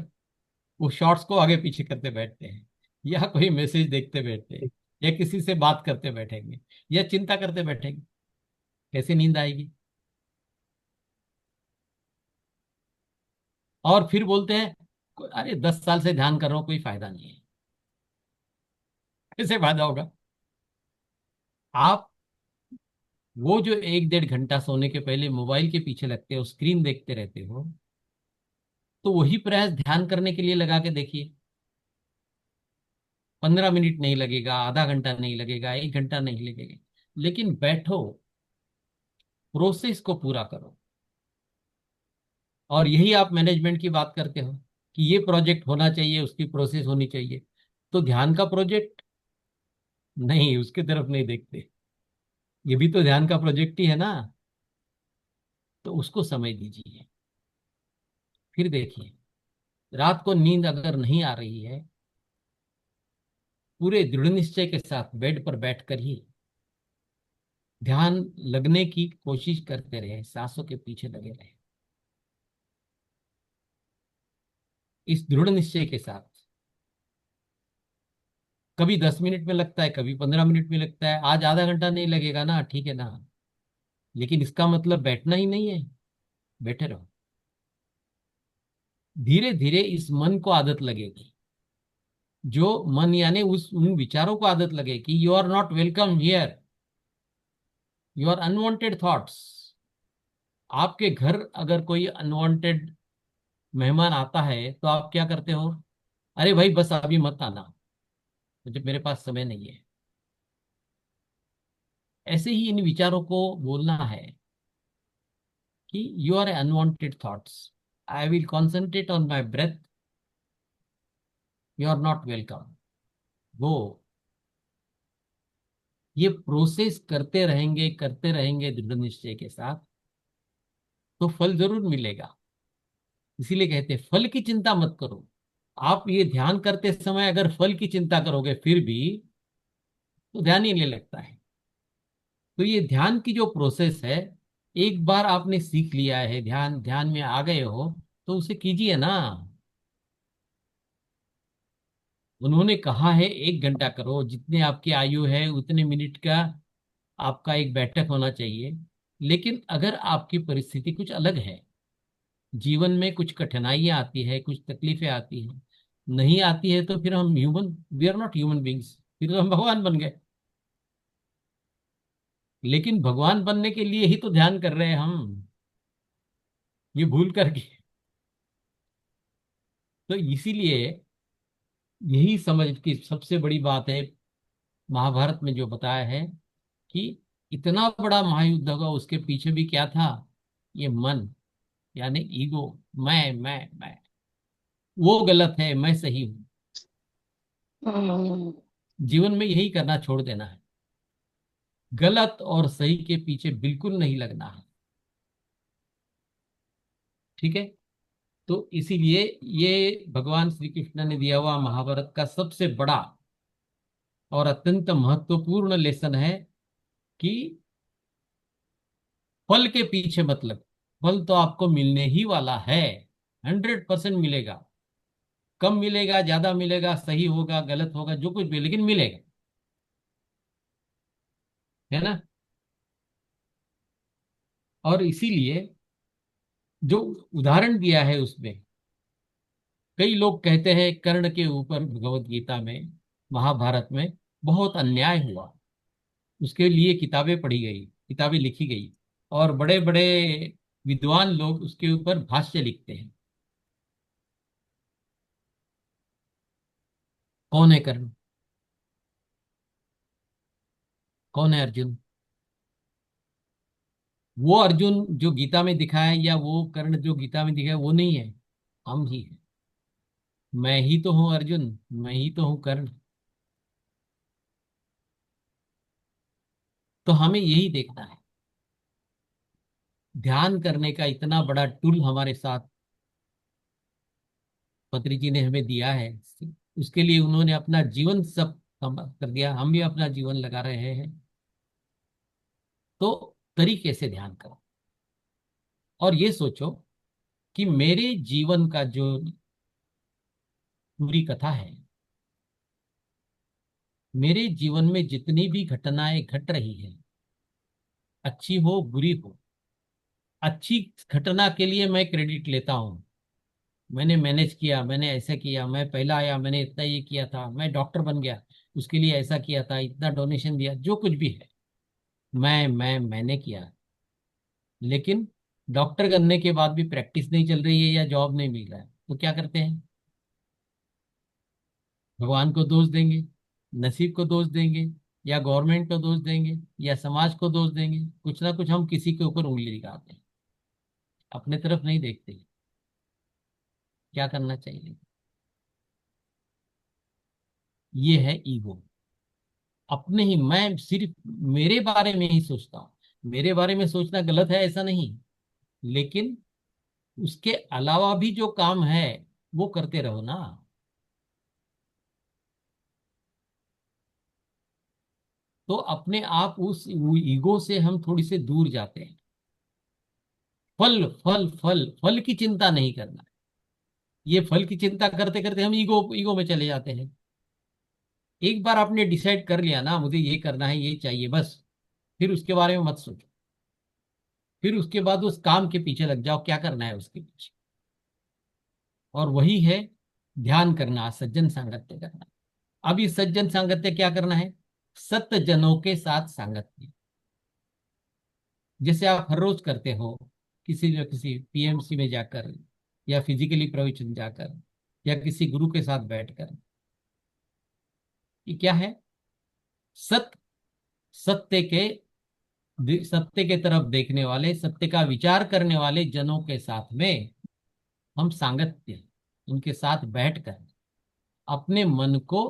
वो शॉर्ट्स को आगे पीछे करते बैठते हैं, या कोई मैसेज देखते बैठते हैं, या किसी से बात करते बैठेंगे, या चिंता करते बैठेंगे, कैसे नींद आएगी। और फिर बोलते हैं अरे 10 साल से ध्यान कर रहा हूं, कोई फायदा नहीं है, कैसे फायदा होगा। आप वो जो 1-1.5 घंटा सोने के पहले मोबाइल के पीछे लगते हो, स्क्रीन देखते रहते हो, तो वही प्रयास ध्यान करने के लिए लगा के देखिए, 15 मिनट नहीं लगेगा, आधा घंटा नहीं लगेगा, 1 घंटा नहीं लगेगा, लेकिन बैठो, प्रोसेस को पूरा करो। और यही आप मैनेजमेंट की बात करते हो कि ये प्रोजेक्ट होना चाहिए, उसकी प्रोसेस होनी चाहिए, तो ध्यान का प्रोजेक्ट नहीं, उसकी तरफ नहीं देखते, ये भी तो ध्यान का प्रोजेक्ट ही है ना, तो उसको समय दीजिए। फिर देखिए, रात को नींद अगर नहीं आ रही है, पूरे दृढ़ निश्चय के साथ बेड पर बैठकर ही ध्यान लगने की कोशिश करते रहे, सांसों के पीछे लगे रहे, इस दृढ़ निश्चय के साथ। कभी 10 मिनट में लगता है, कभी 15 मिनट में लगता है, आज आधा घंटा नहीं लगेगा ना, ठीक है ना, लेकिन इसका मतलब बैठना ही नहीं है, बैठे रहो। धीरे धीरे इस मन को आदत लगेगी, जो मन यानी उस उन विचारों को आदत लगे कि you are not welcome here, you are unwanted thoughts. आपके घर अगर कोई अनवांटेड मेहमान आता है तो आप क्या करते हो? अरे भाई बस अभी मत आना, मुझे मेरे पास समय नहीं है। ऐसे ही इन विचारों को बोलना है कि you are unwanted thoughts, I will concentrate on my breath, you are not welcome. वो ये प्रोसेस करते रहेंगे दृढ़ निश्चय के साथ, तो फल जरूर मिलेगा। इसीलिए कहते हैं फल की चिंता मत करो। आप ये ध्यान करते समय अगर फल की चिंता करोगे फिर भी, तो ध्यान ही नहीं लगता है। तो ये ध्यान की जो प्रोसेस है, एक बार आपने सीख लिया है, ध्यान ध्यान में आ गए हो, तो उसे कीजिए ना। उन्होंने कहा है 1 घंटा करो, जितने आपकी आयु है उतने मिनट का आपका एक बैठक होना चाहिए। लेकिन अगर आपकी परिस्थिति कुछ अलग है, जीवन में कुछ कठिनाइयां आती है, कुछ तकलीफें आती हैं, नहीं आती है, तो फिर हम human, we are not human beings, फिर तो हम भगवान बन गए। लेकिन भगवान बनने के लिए ही तो ध्यान कर रहे हैं हम, ये भूल करके। तो इसीलिए यही समझ की सबसे बड़ी बात है, महाभारत में जो बताया है कि इतना बड़ा महायुद्ध होगा, उसके पीछे भी क्या था? ये मन, यानी ईगो, मैं, वो गलत है, मैं सही हूं। जीवन में यही करना छोड़ देना है, गलत और सही के पीछे बिल्कुल नहीं लगना है। ठीक है। तो इसीलिए ये भगवान श्री कृष्ण ने दिया हुआ महाभारत का सबसे बड़ा और अत्यंत महत्वपूर्ण लेसन है कि फल के पीछे मतलब, फल तो आपको मिलने ही वाला है, 100% मिलेगा। कम मिलेगा, ज्यादा मिलेगा, सही होगा, गलत होगा, जो कुछ भी, लेकिन मिलेगा, है ना। और इसीलिए जो उदाहरण दिया है उसमें, कई लोग कहते हैं कर्ण के ऊपर भगवत गीता में, महाभारत में बहुत अन्याय हुआ, उसके लिए किताबें पढ़ी गई, किताबें लिखी गई, और बड़े बड़े विद्वान लोग उसके ऊपर भाष्य लिखते हैं। कौन है कर्ण? कौन है अर्जुन? वो अर्जुन जो गीता में दिखा है, या वो कर्ण जो गीता में दिखा है, वो नहीं है, हम ही है। मैं ही तो हूं अर्जुन, मैं ही तो हूं कर्ण। तो हमें यही देखना है। ध्यान करने का इतना बड़ा टूल हमारे साथ पत्री जी ने हमें दिया है, उसके लिए उन्होंने अपना जीवन सब कर दिया, हम भी अपना जीवन लगा रहे हैं। तो तरीके से ध्यान करो, और ये सोचो कि मेरे जीवन का जो पूरी कथा है, मेरे जीवन में जितनी भी घटनाएं घट रही है, अच्छी हो बुरी हो, अच्छी घटना के लिए मैं क्रेडिट लेता हूँ, मैंने मैनेज किया, मैंने ऐसा किया, मैं पहला आया, मैंने इतना ये किया था, मैं डॉक्टर बन गया, उसके लिए ऐसा किया था, इतना डोनेशन दिया, जो कुछ भी है, मैंने किया। लेकिन डॉक्टर बनने के बाद भी प्रैक्टिस नहीं चल रही है या जॉब नहीं मिल रहा है, तो क्या करते हैं? भगवान को दोष देंगे, नसीब को दोष देंगे, या गवर्नमेंट को दोष देंगे, या समाज को दोष देंगे, कुछ ना कुछ हम किसी के ऊपर उंगली दिखाते हैं, अपने तरफ नहीं देखते। क्या करना चाहिए? ये है ईगो। अपने ही, मैं सिर्फ मेरे बारे में ही सोचता हूँ। मेरे बारे में सोचना गलत है ऐसा नहीं, लेकिन उसके अलावा भी जो काम है वो करते रहो ना। तो अपने आप उस ईगो से हम थोड़ी से दूर जाते हैं। फल फल फल फल की चिंता नहीं करना। ये फल की चिंता करते करते हम ईगो ईगो में चले जाते हैं। एक बार आपने डिसाइड कर लिया ना, मुझे ये करना है, ये चाहिए, बस फिर उसके बारे में मत सोचो। फिर उसके बाद उस काम के पीछे लग जाओ, क्या करना है उसके पीछे। और वही है ध्यान करना, सज्जन सांगत्य करना। अब ये सज्जन सांगत्य क्या करना है? सत्य जनों के साथ सांगत्य। जैसे आप हर रोज करते हो, किसी न किसी पीएमसी में जाकर, या फिजिकली प्रवचन जाकर, या किसी गुरु के साथ बैठकर। ये क्या है? सत्य, सत्य के सत्य के तरफ देखने वाले, सत्य का विचार करने वाले जनों के साथ में हम सांगत्य, उनके साथ बैठकर अपने मन को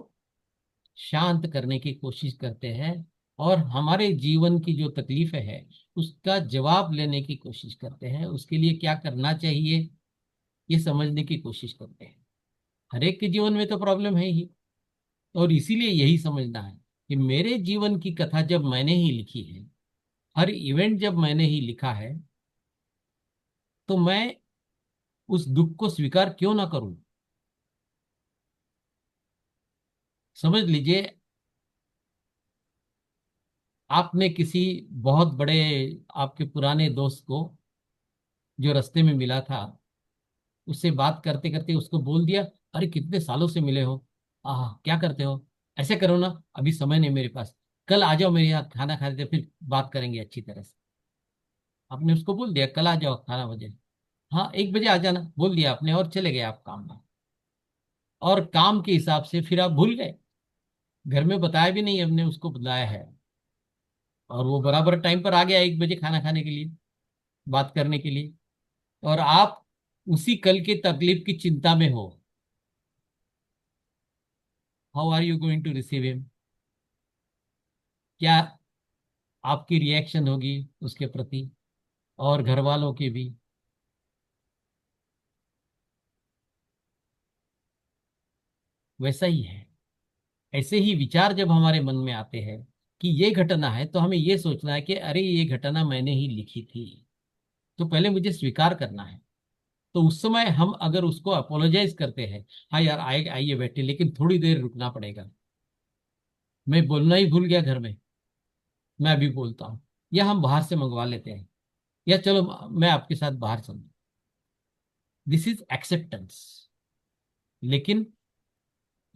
शांत करने की कोशिश करते हैं, और हमारे जीवन की जो तकलीफें है उसका जवाब लेने की कोशिश करते हैं, उसके लिए क्या करना चाहिए ये समझने की कोशिश करते हैं। हर एक के जीवन में तो प्रॉब्लम है ही, और इसीलिए यही समझना है कि मेरे जीवन की कथा जब मैंने ही लिखी है, हर इवेंट जब मैंने ही लिखा है, तो मैं उस दुख को स्वीकार क्यों ना करूं। समझ लीजिए, आपने किसी बहुत बड़े आपके पुराने दोस्त को जो रास्ते में मिला था, उससे बात करते करते उसको बोल दिया, अरे कितने सालों से मिले हो, आह क्या करते हो, ऐसे करो ना, अभी समय नहीं मेरे पास, कल आ जाओ मेरे यहाँ खाना खाते थे, फिर बात करेंगे अच्छी तरह से। आपने उसको बोल दिया कल आ जाओ 18 बजे, हाँ 1 बजे आ जाना बोल दिया आपने, और चले गए आप काम में। और काम के हिसाब से फिर आप भूल गए, घर में बताया भी नहीं हमने उसको बुलाया है, और वो बराबर टाइम पर आ गया 1 बजे खाना खाने के लिए, बात करने के लिए। और आप उसी कल के तकलीफ की चिंता में हो। How are you going to receive him? क्या आपकी रिएक्शन होगी उसके प्रति, और घर वालों की भी? वैसा ही है। ऐसे ही विचार जब हमारे मन में आते हैं कि ये घटना है, तो हमें ये सोचना है कि अरे ये घटना मैंने ही लिखी थी, तो पहले मुझे स्वीकार करना है। तो उस समय हम अगर उसको अपोलोजाइज करते हैं, हाँ यार आए आइए बैठे, लेकिन थोड़ी देर रुकना पड़ेगा, मैं बोलना ही भूल गया घर में, मैं अभी बोलता हूँ, या हम बाहर से मंगवा लेते हैं, या चलो मैं आपके साथ बाहर चलूँ। This is acceptance. लेकिन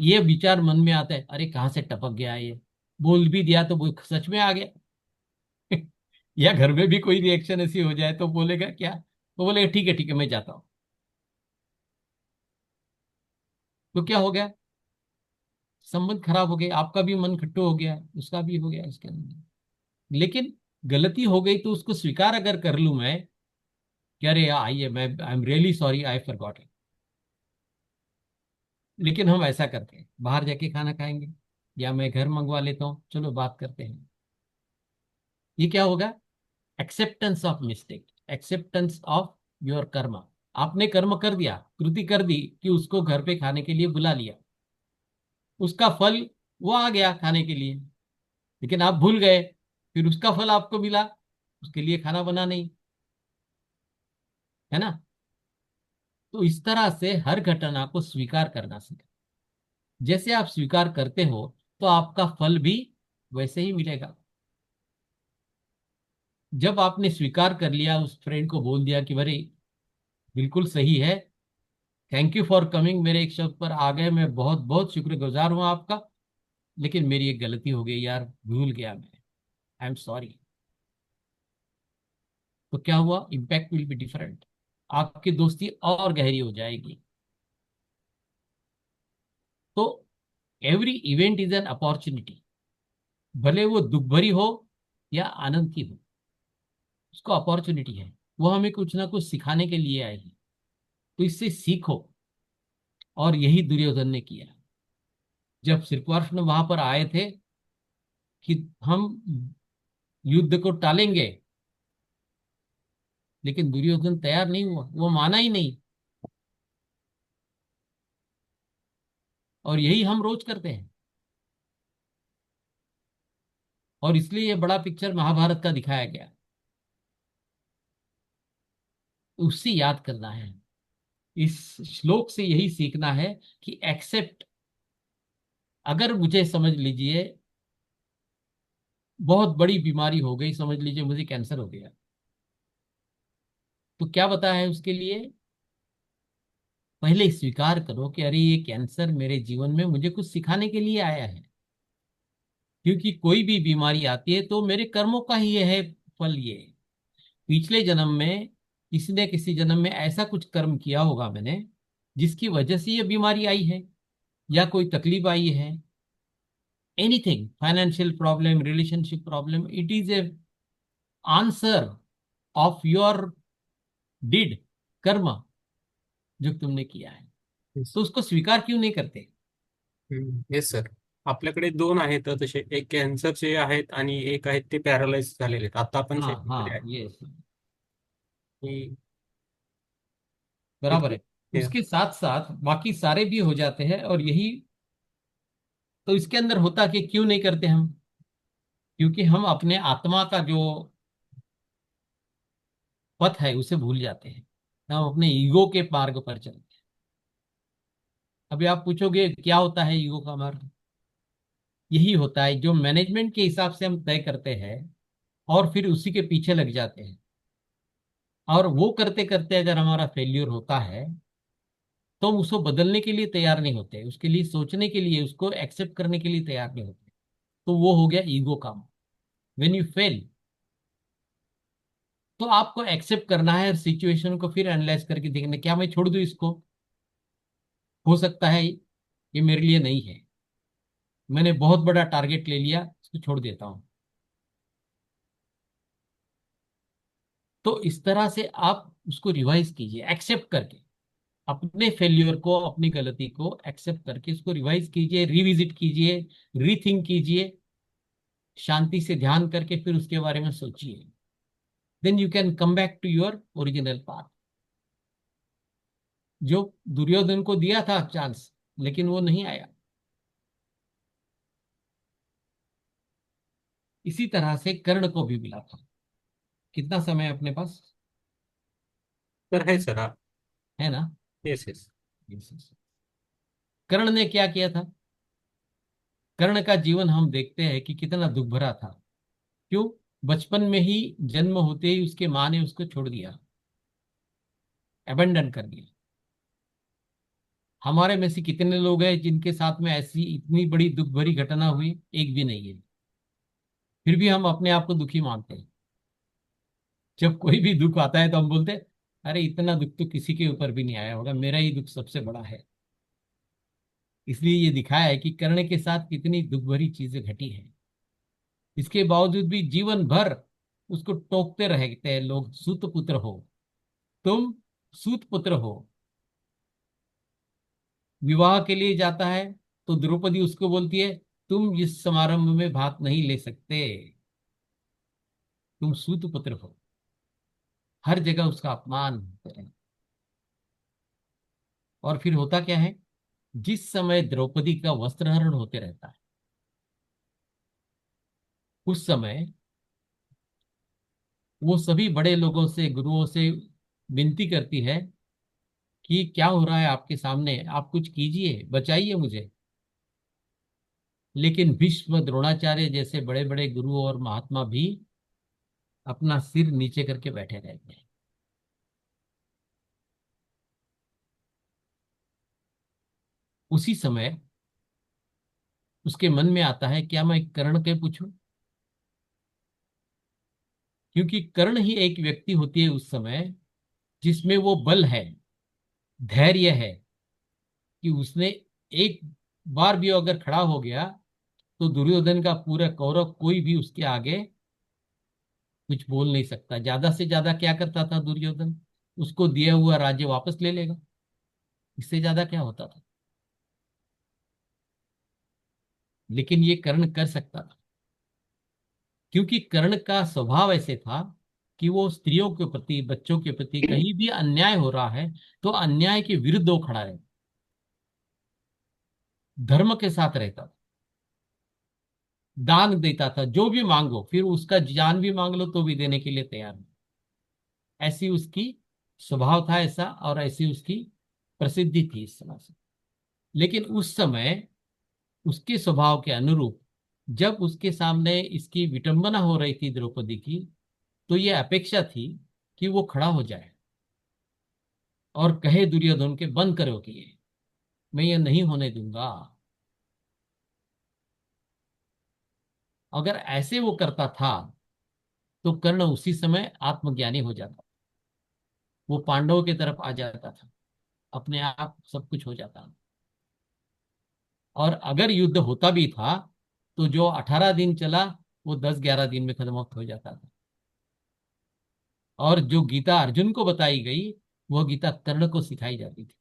ये विचार मन में आता है, अरे कहाँ से टपक गया ये, बोल भी दिया तो वो सच में आ गया। या घर में भी कोई रिएक्शन ऐसी हो जाए तो बोलेगा क्या, तो बोलेगा ठीक है मैं जाता हूँ। तो क्या हो गया? संबंध खराब हो गया, आपका भी मन खट्टू हो गया, उसका भी हो गया इसके अंदर। लेकिन गलती हो गई तो उसको स्वीकार अगर कर लूं मैं, कि अरे यार आइए, मैं I am really sorry, I forgot it. लेकिन हम ऐसा करते हैं, बाहर जाके खाना खाएंगे, या मैं घर मंगवा लेता हूँ, चलो बात करते हैं। ये क्या होगा? Acceptance of mistake, acceptance of your Karma. आपने कर्म कर दिया, कृति कर दी कि उसको घर पे खाने के लिए बुला लिया, उसका फल वो आ गया खाने के लिए, लेकिन आप भूल गए, फिर उसका फल आपको मिला, उसके लिए खाना बना नहीं, है ना? तो इस तरह से हर घटना को स्वीकार करना सीखें। जैसे आप स्वीकार करते हो, तो आपका फल भी वैसे ही मिलेगा। जब आपने स्वीकार कर लिया, उस फ्रेंड को बोल दिया कि भाई बिल्कुल सही है, थैंक यू फॉर कमिंग, मेरे एक शब्द पर आ गए, मैं बहुत बहुत शुक्रगुजार हूं आपका, लेकिन मेरी एक गलती हो गई यार, भूल गया मैं, आई एम सॉरी। तो क्या हुआ? इम्पैक्ट विल बी डिफरेंट, आपकी दोस्ती और गहरी हो जाएगी। तो every event is an opportunity, भले वो दुख भरी हो या आनंद की हो, उसको अपॉर्चुनिटी है, वो हमें कुछ ना कुछ सिखाने के लिए आई है। तो इससे सीखो। और यही दुर्योधन ने किया। जब श्रीकृष्ण वहां पर आए थे कि हम युद्ध को टालेंगे, लेकिन दुर्योधन तैयार नहीं हुआ, वो माना ही नहीं। और यही हम रोज करते हैं। और इसलिए ये बड़ा पिक्चर महाभारत का दिखाया गया, उससे याद करना है। इस श्लोक से यही सीखना है कि एक्सेप्ट। अगर मुझे समझ लीजिए बहुत बड़ी बीमारी हो गई, समझ लीजिए मुझे कैंसर हो गया, तो क्या बताया है उसके लिए? पहले स्वीकार करो कि अरे ये कैंसर मेरे जीवन में मुझे कुछ सिखाने के लिए आया है। क्योंकि कोई भी बीमारी आती है तो मेरे कर्मों का ही है फल ये। पिछले जन्म में किसी ने किसी जन्म में ऐसा कुछ कर्म किया होगा मैंने, जिसकी वजह से ये बीमारी आई है या कोई तकलीफ आई है। Anything, financial problem, relationship problem, it is A answer of your did, कर्म, जो तुमने किया है। Yes. तो उसको स्वीकार क्यों नहीं करते? Yes sir. आपल्याकडे दोन आहेत तसे, एक कॅन्सरचे आहेत आणि एक आहेत ते पॅरालाइज झालेले आहेत. आता आपण हाँ सेटमध्ये हाँ, आहे ये की बराबर ठीक है। है. उसके साथ साथ बाकी सारे भी हो जाते हैं, और यही तो इसके अंदर होता कि क्यों नहीं करते हम? क्योंकि हम अपने आत्मा का जो पथ है उसे भूल जाते हैं। हम अपने ईगो के मार्ग पर चलते हैं। अभी आप पूछोगे क्या होता है ईगो का मार्ग? यही होता है जो मैनेजमेंट के हिसाब से हम तय करते हैं और फिर उसी के पीछे लग जाते हैं। और वो करते करते अगर हमारा फेल्यूर होता है तो हम उसको बदलने के लिए तैयार नहीं होते, उसके लिए सोचने के लिए, उसको एक्सेप्ट करने के लिए तैयार नहीं होते। तो वो हो गया ईगो का। व्हेन यू फेल, तो आपको एक्सेप्ट करना है और सिचुएशन को फिर एनालाइज करके देखना, क्या मैं छोड़ दूं इसको? हो सकता है ये मेरे लिए नहीं है, मैंने बहुत बड़ा टारगेट ले लिया, इसको छोड़ देता हूं। तो इस तरह से आप उसको रिवाइज कीजिए, एक्सेप्ट करके अपने फेल्योर को, अपनी गलती को एक्सेप्ट करके उसको रिवाइज कीजिए, रिविजिट कीजिए, रीथिंक कीजिए, शांति से ध्यान करके फिर उसके बारे में सोचिए। Then you can come back to your original path. जो दुर्योधन को दिया था चांस, लेकिन वो नहीं आया। इसी तरह से कर्ण को भी मिला था। कितना समय है अपने पास? तर है सर. आप. है ना? Yes yes. Yes, yes. कर्ण ने क्या किया था? कर्ण का जीवन हम देखते हैं कि कितना दुख भरा था। क्यों? बचपन में ही, जन्म होते ही उसके माँ ने उसको छोड़ दिया, अबेंडन कर दिया। हमारे में से कितने लोग हैं जिनके साथ में ऐसी इतनी बड़ी दुख भरी घटना हुई? एक भी नहीं है। फिर भी हम अपने आप को दुखी मानते हैं। जब कोई भी दुख आता है तो हम बोलते हैं, अरे इतना दुख तो किसी के ऊपर भी नहीं आया होगा, मेरा ही दुख सबसे बड़ा है। इसलिए ये दिखाया है कि कर्ण के साथ कितनी दुख भरी चीजें घटी है। इसके बावजूद भी जीवन भर उसको टोकते रहते हैं लोग, सूत पुत्र हो तुम, सूत पुत्र हो। विवाह के लिए जाता है तो द्रौपदी उसको बोलती है, तुम इस समारंभ में भाग नहीं ले सकते, तुम सूत पुत्र हो। हर जगह उसका अपमान होता है। और फिर होता क्या है? जिस समय द्रौपदी का वस्त्रहरण होते रहता है, उस समय वो सभी बड़े लोगों से, गुरुओं से विनती करती है कि क्या हो रहा है आपके सामने, आप कुछ कीजिए, बचाइए मुझे। लेकिन भीष्म, द्रोणाचार्य जैसे बड़े बड़े गुरु और महात्मा भी अपना सिर नीचे करके बैठे रहते हैं। उसी समय उसके मन में आता है, क्या मैं कर्ण के पूछूं? क्योंकि कर्ण ही एक व्यक्ति होती है उस समय जिसमें वो बल है, धैर्य है, कि उसने एक बार भी अगर खड़ा हो गया तो दुर्योधन का पूरा कौरव कोई भी उसके आगे कुछ बोल नहीं सकता। ज्यादा से ज्यादा क्या करता था दुर्योधन? उसको दिया हुआ राज्य वापस ले लेगा। इससे ज्यादा क्या होता था? लेकिन ये कर्ण कर सकता था, क्योंकि कर्ण का स्वभाव ऐसे था कि वो स्त्रियों के प्रति, बच्चों के प्रति कहीं भी अन्याय हो रहा है तो अन्याय के विरुद्ध वो खड़ा रहे, धर्म के साथ रहता था, दान देता था। जो भी मांगो, फिर उसका जान भी मांग लो तो भी देने के लिए तैयार है। ऐसी उसकी स्वभाव था, ऐसा, और ऐसी उसकी प्रसिद्धि थी इस समय से। लेकिन उस समय उसके स्वभाव के अनुरूप जब उसके सामने इसकी विटंबना हो रही थी द्रौपदी की, तो ये अपेक्षा थी कि वो खड़ा हो जाए, और कहे दुर्योधन के बंद करो कि ये मैं ये नहीं होने दूंगा। अगर ऐसे वो करता था तो कर्ण उसी समय आत्मज्ञानी हो जाता, वो पांडवों की तरफ आ जाता था, अपने आप सब कुछ हो जाता। और अगर युद्ध होता भी था तो जो 18 दिन चला वो 10-11 दिन में खत्म हो जाता था। और जो गीता अर्जुन को बताई गई वो गीता कर्ण को सिखाई जाती थी।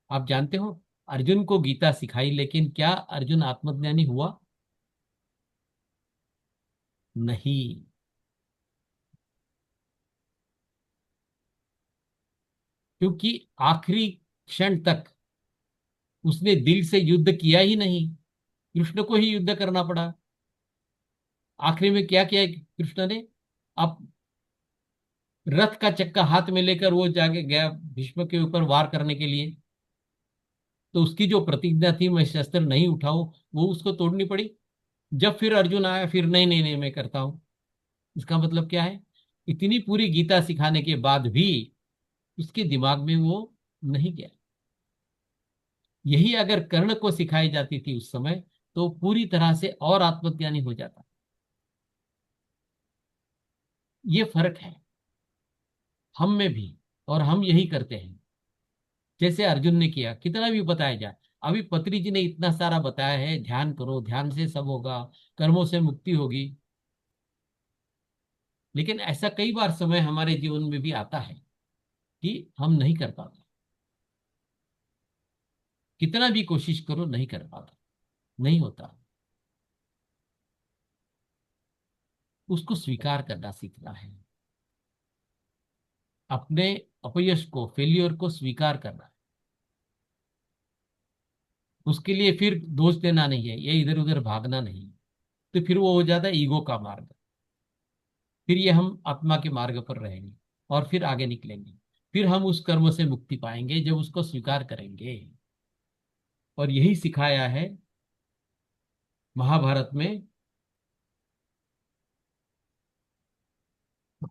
आप जानते हो, अर्जुन को गीता सिखाई, लेकिन क्या अर्जुन आत्मज्ञानी हुआ? नहीं। क्योंकि आखिरी क्षण तक उसने दिल से युद्ध किया ही नहीं, कृष्ण को ही युद्ध करना पड़ा। आखिरी में क्या किया कृष्ण ने? अब रथ का चक्का हाथ में लेकर वो जाके गया भीष्म के ऊपर वार करने के लिए। तो उसकी जो प्रतिज्ञा थी मैं शस्त्र नहीं उठाऊं, वो उसको तोड़नी पड़ी। जब फिर अर्जुन आया, फिर नहीं नहीं नहीं मैं करता हूं। इसका मतलब क्या है? इतनी पूरी गीता सिखाने के बाद भी उसके दिमाग में वो नहीं गया। यही अगर कर्ण को सिखाई जाती थी उस समय तो पूरी तरह से और आत्मज्ञानी हो जाता। ये फर्क है हम में भी, और हम यही करते हैं जैसे अर्जुन ने किया। कितना भी बताया जाए, अभी पत्री जी ने इतना सारा बताया है, ध्यान करो, ध्यान से सब होगा, कर्मों से मुक्ति होगी। लेकिन ऐसा कई बार समय हमारे जीवन में भी आता है कि हम नहीं कर पाते, कितना भी कोशिश करो नहीं कर पाता, नहीं होता। उसको स्वीकार करना सीखना है, अपने अपयश को, फेलियर को स्वीकार करना है। उसके लिए फिर दोष देना नहीं है, ये इधर उधर भागना नहीं। तो फिर वो हो जाता है ईगो का मार्ग। फिर ये हम आत्मा के मार्ग पर रहेंगे और फिर आगे निकलेंगे। फिर हम उस कर्म से मुक्ति पाएंगे जब उसको स्वीकार करेंगे। और यही सिखाया है महाभारत में,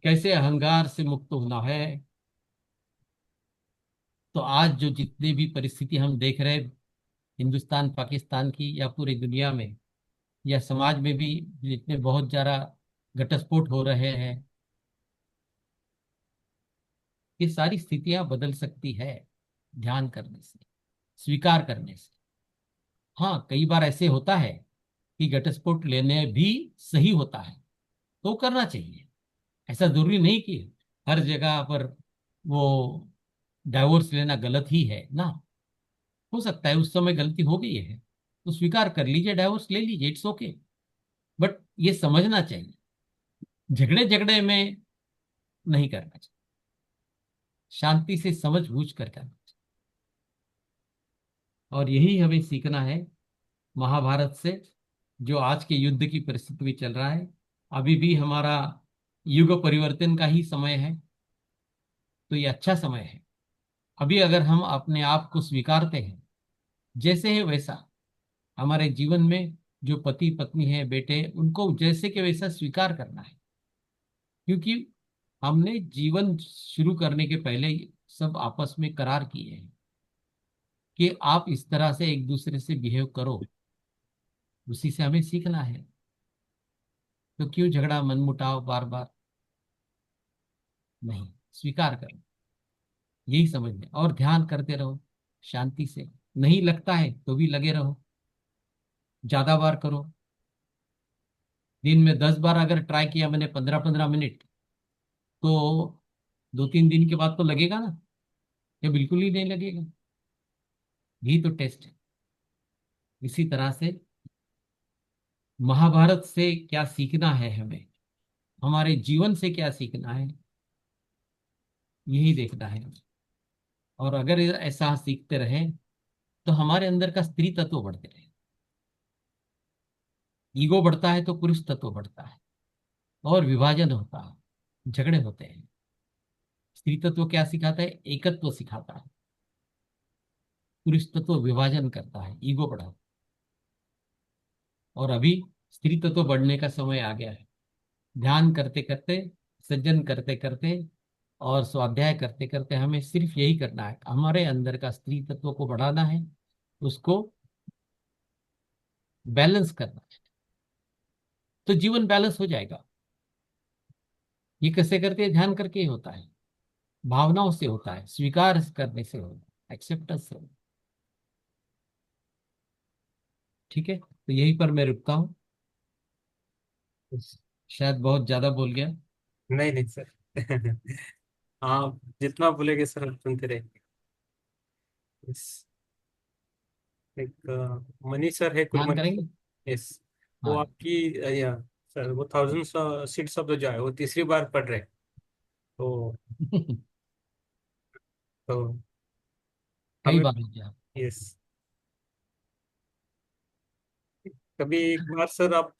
कैसे अहंकार से मुक्त होना है। तो आज जो जितनी भी परिस्थिति हम देख रहे हैं, हिंदुस्तान पाकिस्तान की या पूरी दुनिया में या समाज में भी जितने बहुत ज्यादा घटस्फोट हो रहे हैं, ये सारी स्थितियां बदल सकती है ध्यान करने से, स्वीकार करने से। हाँ, कई बार ऐसे होता है कि घटस्फोट लेने भी सही होता है, तो करना चाहिए। ऐसा जरूरी नहीं कि हर जगह पर वो डाइवोर्स लेना गलत ही है ना। हो सकता है उस समय गलती हो गई है तो स्वीकार कर लीजिए, डाइवोर्स ले लीजिए, इट्स ओके। बट ये समझना चाहिए झगड़े झगड़े में नहीं करना चाहिए, शांति से समझ बूझ कर करना चाहिए। और यही हमें सीखना है महाभारत से, जो आज के युद्ध की परिस्थिति में चल रहा है। अभी भी हमारा युग परिवर्तन का ही समय है, तो ये अच्छा समय है। अभी अगर हम अपने आप को स्वीकारते हैं जैसे है वैसा, हमारे जीवन में जो पति पत्नी है, बेटे, उनको जैसे के वैसा स्वीकार करना है। क्योंकि हमने जीवन शुरू करने के पहले सब आपस में करार किए हैं कि आप इस तरह से एक दूसरे से बिहेव करो। उसी से हमें सीखना है। तो क्यों झगड़ा, मनमुटाव बार बार? नहीं, स्वीकार करो, यही समझ में, और ध्यान करते रहो शांति से। नहीं लगता है तो भी लगे रहो, ज्यादा बार करो। दिन में 10 बार अगर ट्राई किया मैंने, 15-15 मिनट, तो 2-3 दिन के बाद तो लगेगा ना, या बिल्कुल ही नहीं लगेगा। यही तो टेस्ट है। इसी तरह से महाभारत से क्या सीखना है हमें, हमारे जीवन से क्या सीखना है, यही देखना है। और अगर ऐसा सीखते रहे तो हमारे अंदर का स्त्री तत्व बढ़ते रहे। ईगो बढ़ता है तो पुरुष तत्व बढ़ता है, और विभाजन होता है, झगड़े होते हैं। स्त्री तत्व क्या सिखाता है? एकत्व सिखाता है। पुरुष तत्व विभाजन करता है, ईगो बढ़ाता है। और अभी स्त्री तत्व बढ़ने का समय आ गया है। ध्यान करते करते, सज्जन करते करते, और स्वाध्याय करते करते हमें सिर्फ यही करना है, हमारे अंदर का स्त्री तत्व को बढ़ाना है, उसको बैलेंस करना है, तो जीवन बैलेंस हो जाएगा। ये कैसे करते हैं? ध्यान करके ही होता है, भावनाओं से होता है, स्वीकार करने से होता है, एक्सेप्टेंस से होता है। ठीक है, तो यहीं पर मैं रुकता हूँ, शायद बहुत ज्यादा बोल गया। नहीं नहीं सर। आप जितना बोलेंगे सर हम सुनते रहेंगे। Yes. एक मनीष सर है ध्यान कुलमनी। करेंगे। यस। वो हाँ। आपकी या सर वो 1000 सीट्स ऑफ द जॉय वो तीसरी बार पढ़ रहे हैं। तो तो कई हमें। बार हो गया। यस। कभी एक बार सर आप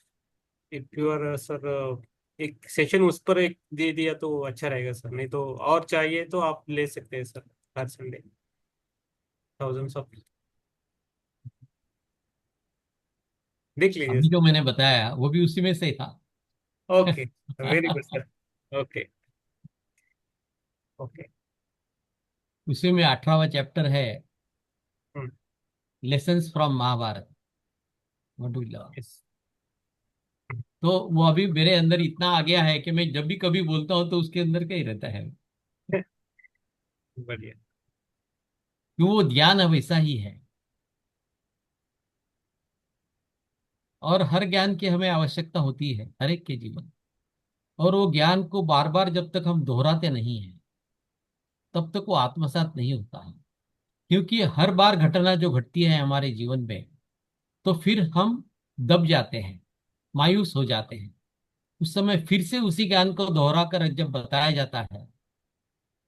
इफ यू आर सर एक सेशन उस पर एक दे दिया तो अच्छा रहेगा सर, नहीं तो और चाहिए तो आप ले सकते हैं सर हर संडे 1000 ऑफ। देख लीजिए अभी सर। जो मैंने बताया वो भी उसी में से ही था। Okay. Very good sir. Okay. Okay. उसी में 18वां चैप्टर है, hmm. Lessons from Mahabharat, what do love. Yes. तो वो अभी मेरे अंदर इतना आ गया है कि मैं जब भी कभी बोलता हूँ तो उसके अंदर का ही रहता है, बढ़िया। क्यों वो ज्ञान अब ऐसा ही है। और हर ज्ञान की हमें आवश्यकता होती है हर एक के जीवन, और वो ज्ञान को बार बार जब तक हम दोहराते नहीं हैं तब तक वो आत्मसात नहीं होता है। क्योंकि हर बार घटना जो घटती है हमारे जीवन में, तो फिर हम दब जाते हैं, मायूस हो जाते हैं। उस समय फिर से उसी ज्ञान को दोहरा कर जब बताया जाता है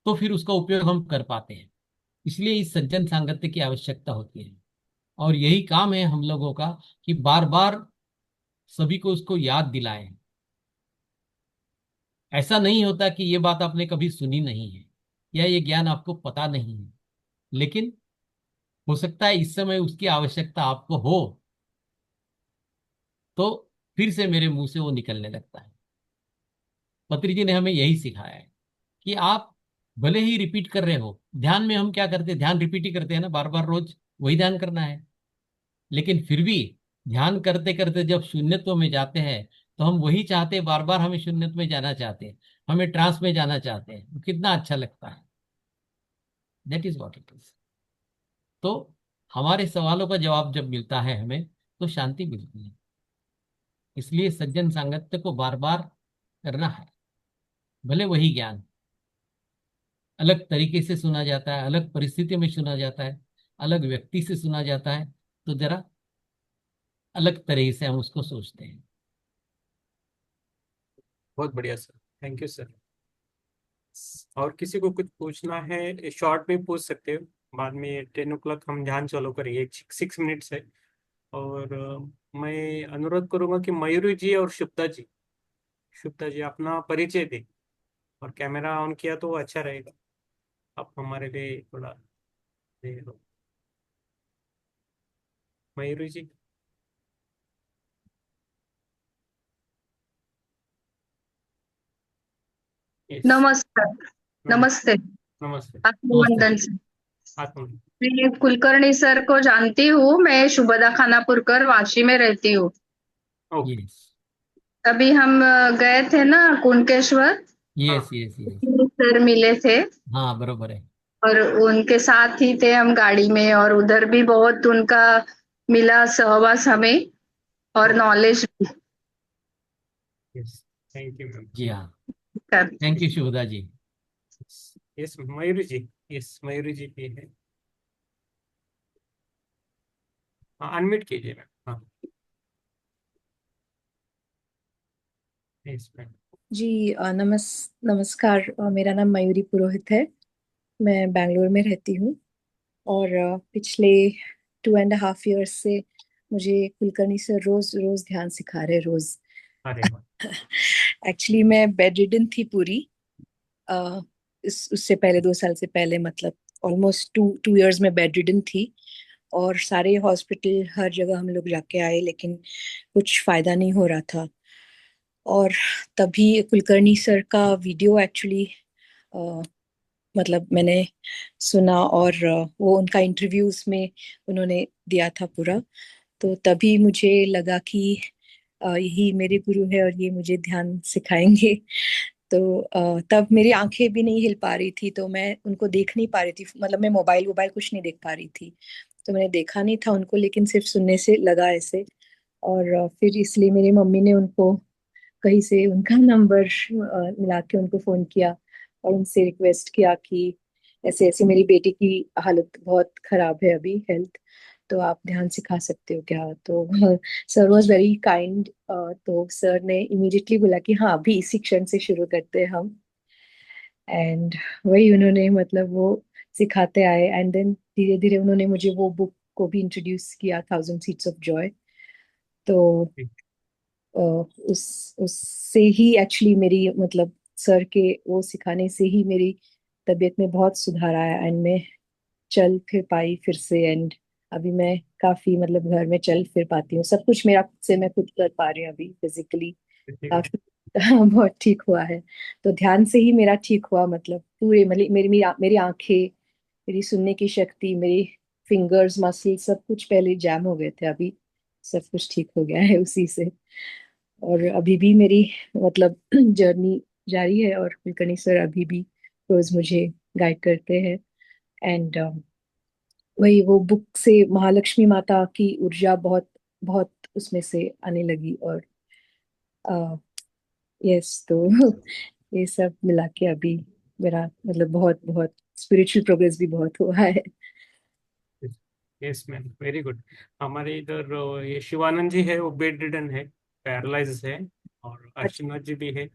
तो फिर उसका उपयोग हम कर पाते हैं। इसलिए इस सज्जन सांगत्य की आवश्यकता होती है, और यही काम है हम लोगों का कि बार बार सभी को उसको याद दिलाएं। ऐसा नहीं होता कि ये बात आपने कभी सुनी नहीं है या ये ज्ञान आपको पता नहीं है, लेकिन हो सकता है इस समय उसकी आवश्यकता आपको हो, तो फिर से मेरे मुंह से वो निकलने लगता है। पत्री जी ने हमें यही सिखाया है कि आप भले ही रिपीट कर रहे हो, ध्यान में हम क्या करते हैं, ध्यान रिपीट ही करते हैं ना, बार बार रोज वही ध्यान करना है। लेकिन फिर भी ध्यान करते करते जब शून्यत्व में जाते हैं तो हम वही चाहते हैं, बार बार हमें शून्यत्व में जाना चाहते हैं, हमें ट्रांस में जाना चाहते हैं। वो कितना अच्छा लगता है। That is what it is. तो हमारे सवालों का जवाब जब मिलता है हमें, तो शांति मिलती है। इसलिए सज्जन सांगत्य को बार बार करना है, भले वही ज्ञान अलग तरीके से सुना जाता है, अलग परिस्थिति में सुना जाता है, अलग व्यक्ति से सुना जाता है, तो जरा अलग तरह से हम उसको सोचते हैं। बहुत बढ़िया सर। Thank you sir. और किसी को कुछ पूछना है शॉर्ट में पूछ सकते हो। बाद में 10 o'clock हम ध्यान चालू करेंगे 6 मिनट से। और मैं अनुरोध करूंगा कि मयूरी जी और शुभदा जी अपना परिचय दें। और कैमरा ऑन किया तो वो अच्छा रहेगा। आप हमारे लिए थोड़ा दे दो। मयूरी जी। यस। नमस्कार। नमस्ते। नमस्ते। नमस्ते। आत्मवंदन से। आत्मा। मैं कुलकर्णी सर को जानती हूँ। मैं शुभदा खानापुरकर वाशी में रहती हूँ। ओके। यस अभी हम गए थे ना कुणकेश्वर, हाँ। Yes yes yes. सर मिले थे हाँ बरोबर है। और उनके साथ ही थे हम गाड़ी में, और उधर भी बहुत उनका मिला सहवास हमें और ओके। नॉलेज भी। यस। Thank you ma'am. जी हाँ। करते। Thank you Shubhada ji. Yes Mayuri ji. Yes Mayuri ji भी है। हाँ अनम्यूट कीजिए मैम। हाँ। Yes ma'am. जी नमस्कार। मेरा नाम मयूरी पुरोहित है। मैं बैंगलोर में रहती हूँ और पिछले 2.5 years से मुझे कुलकर्णी सर रोज रोज ध्यान सिखा रहे रोज। अरे वाह। एक्चुअली मैं बेड रिडन थी पूरी। अ, उससे पहले 2 साल से पहले, मतलब ऑलमोस्ट 2 2 years में बेड रिडन थी। और सारे हॉस्पिटल हर जगह हम लोग जाके आए, लेकिन कुछ फायदा नहीं हो रहा था। और तभी कुलकर्णी सर का वीडियो एक्चुअली मतलब मैंने सुना, और वो उनका इंटरव्यूज में उन्होंने दिया था पूरा। तो तभी मुझे लगा कि यही मेरे गुरु है और ये मुझे ध्यान सिखाएंगे। तो तब मेरी आंखें भी नहीं हिल पा रही थी, तो मैं उनको देख नहीं पा रही थी, मतलब मैं मोबाइल वोबाइल कुछ नहीं देख पा रही थी। तो मैंने देखा नहीं था उनको, लेकिन सिर्फ सुनने से लगा ऐसे। और फिर इसलिए मेरी मम्मी ने उनको कहीं से उनका नंबर मिला के उनको फोन किया और उनसे रिक्वेस्ट किया कि ऐसे ऐसे मेरी बेटी की हालत बहुत खराब है अभी, हेल्थ, तो आप ध्यान सिखा सकते हो क्या? तो सर वॉज वेरी काइंड। तो सर ने इमीडिएटली बोला कि हाँ, अभी इसी क्षण से शुरू करते हैं हम। एंड वही उन्होंने मतलब वो सिखाते आए, एंड देन धीरे धीरे उन्होंने मुझे वो बुक को भी इंट्रोड्यूस किया, 1000 Seeds of Joy। तो अ, उससे ही एक्चुअली मेरी मतलब सर के वो सिखाने से ही मेरी तबीयत में बहुत सुधार आया, एंड मैं चल फिर पाई फिर से। एंड अभी मैं काफी मतलब घर में चल फिर पाती हूँ, सब कुछ मेरा खुद से मैं खुद कर पा रही हूँ अभी फिजिकली, काफी। बहुत ठीक हुआ है। तो ध्यान से ही मेरा ठीक हुआ, मतलब पूरे मतलब मेरी मेरी मेरी आंखें, मेरी सुनने की शक्ति, मेरी फिंगर्स मसल सब कुछ पहले जैम हो गए थे, अभी सब कुछ ठीक हो गया है उसी से। और अभी भी मेरी मतलब जर्नी जारी है, और कुलकर्णी सर अभी भी रोज मुझे गाइड करते हैं। एंड वही वो बुक से महालक्ष्मी माता की ऊर्जा बहुत बहुत उसमें से आने लगी। और यस, तो ये सब मिला के अभी मेरा मतलब बहुत बहुत स्पिरिचुअल प्रोग्रेस भी बहुत हुआ है। Yes ma'am, very good. हमारे इधर ये शिवानंद जी है, वो बेड रिडन है, पैरालाइज है। और अच्छा। अर्चना जी भी है।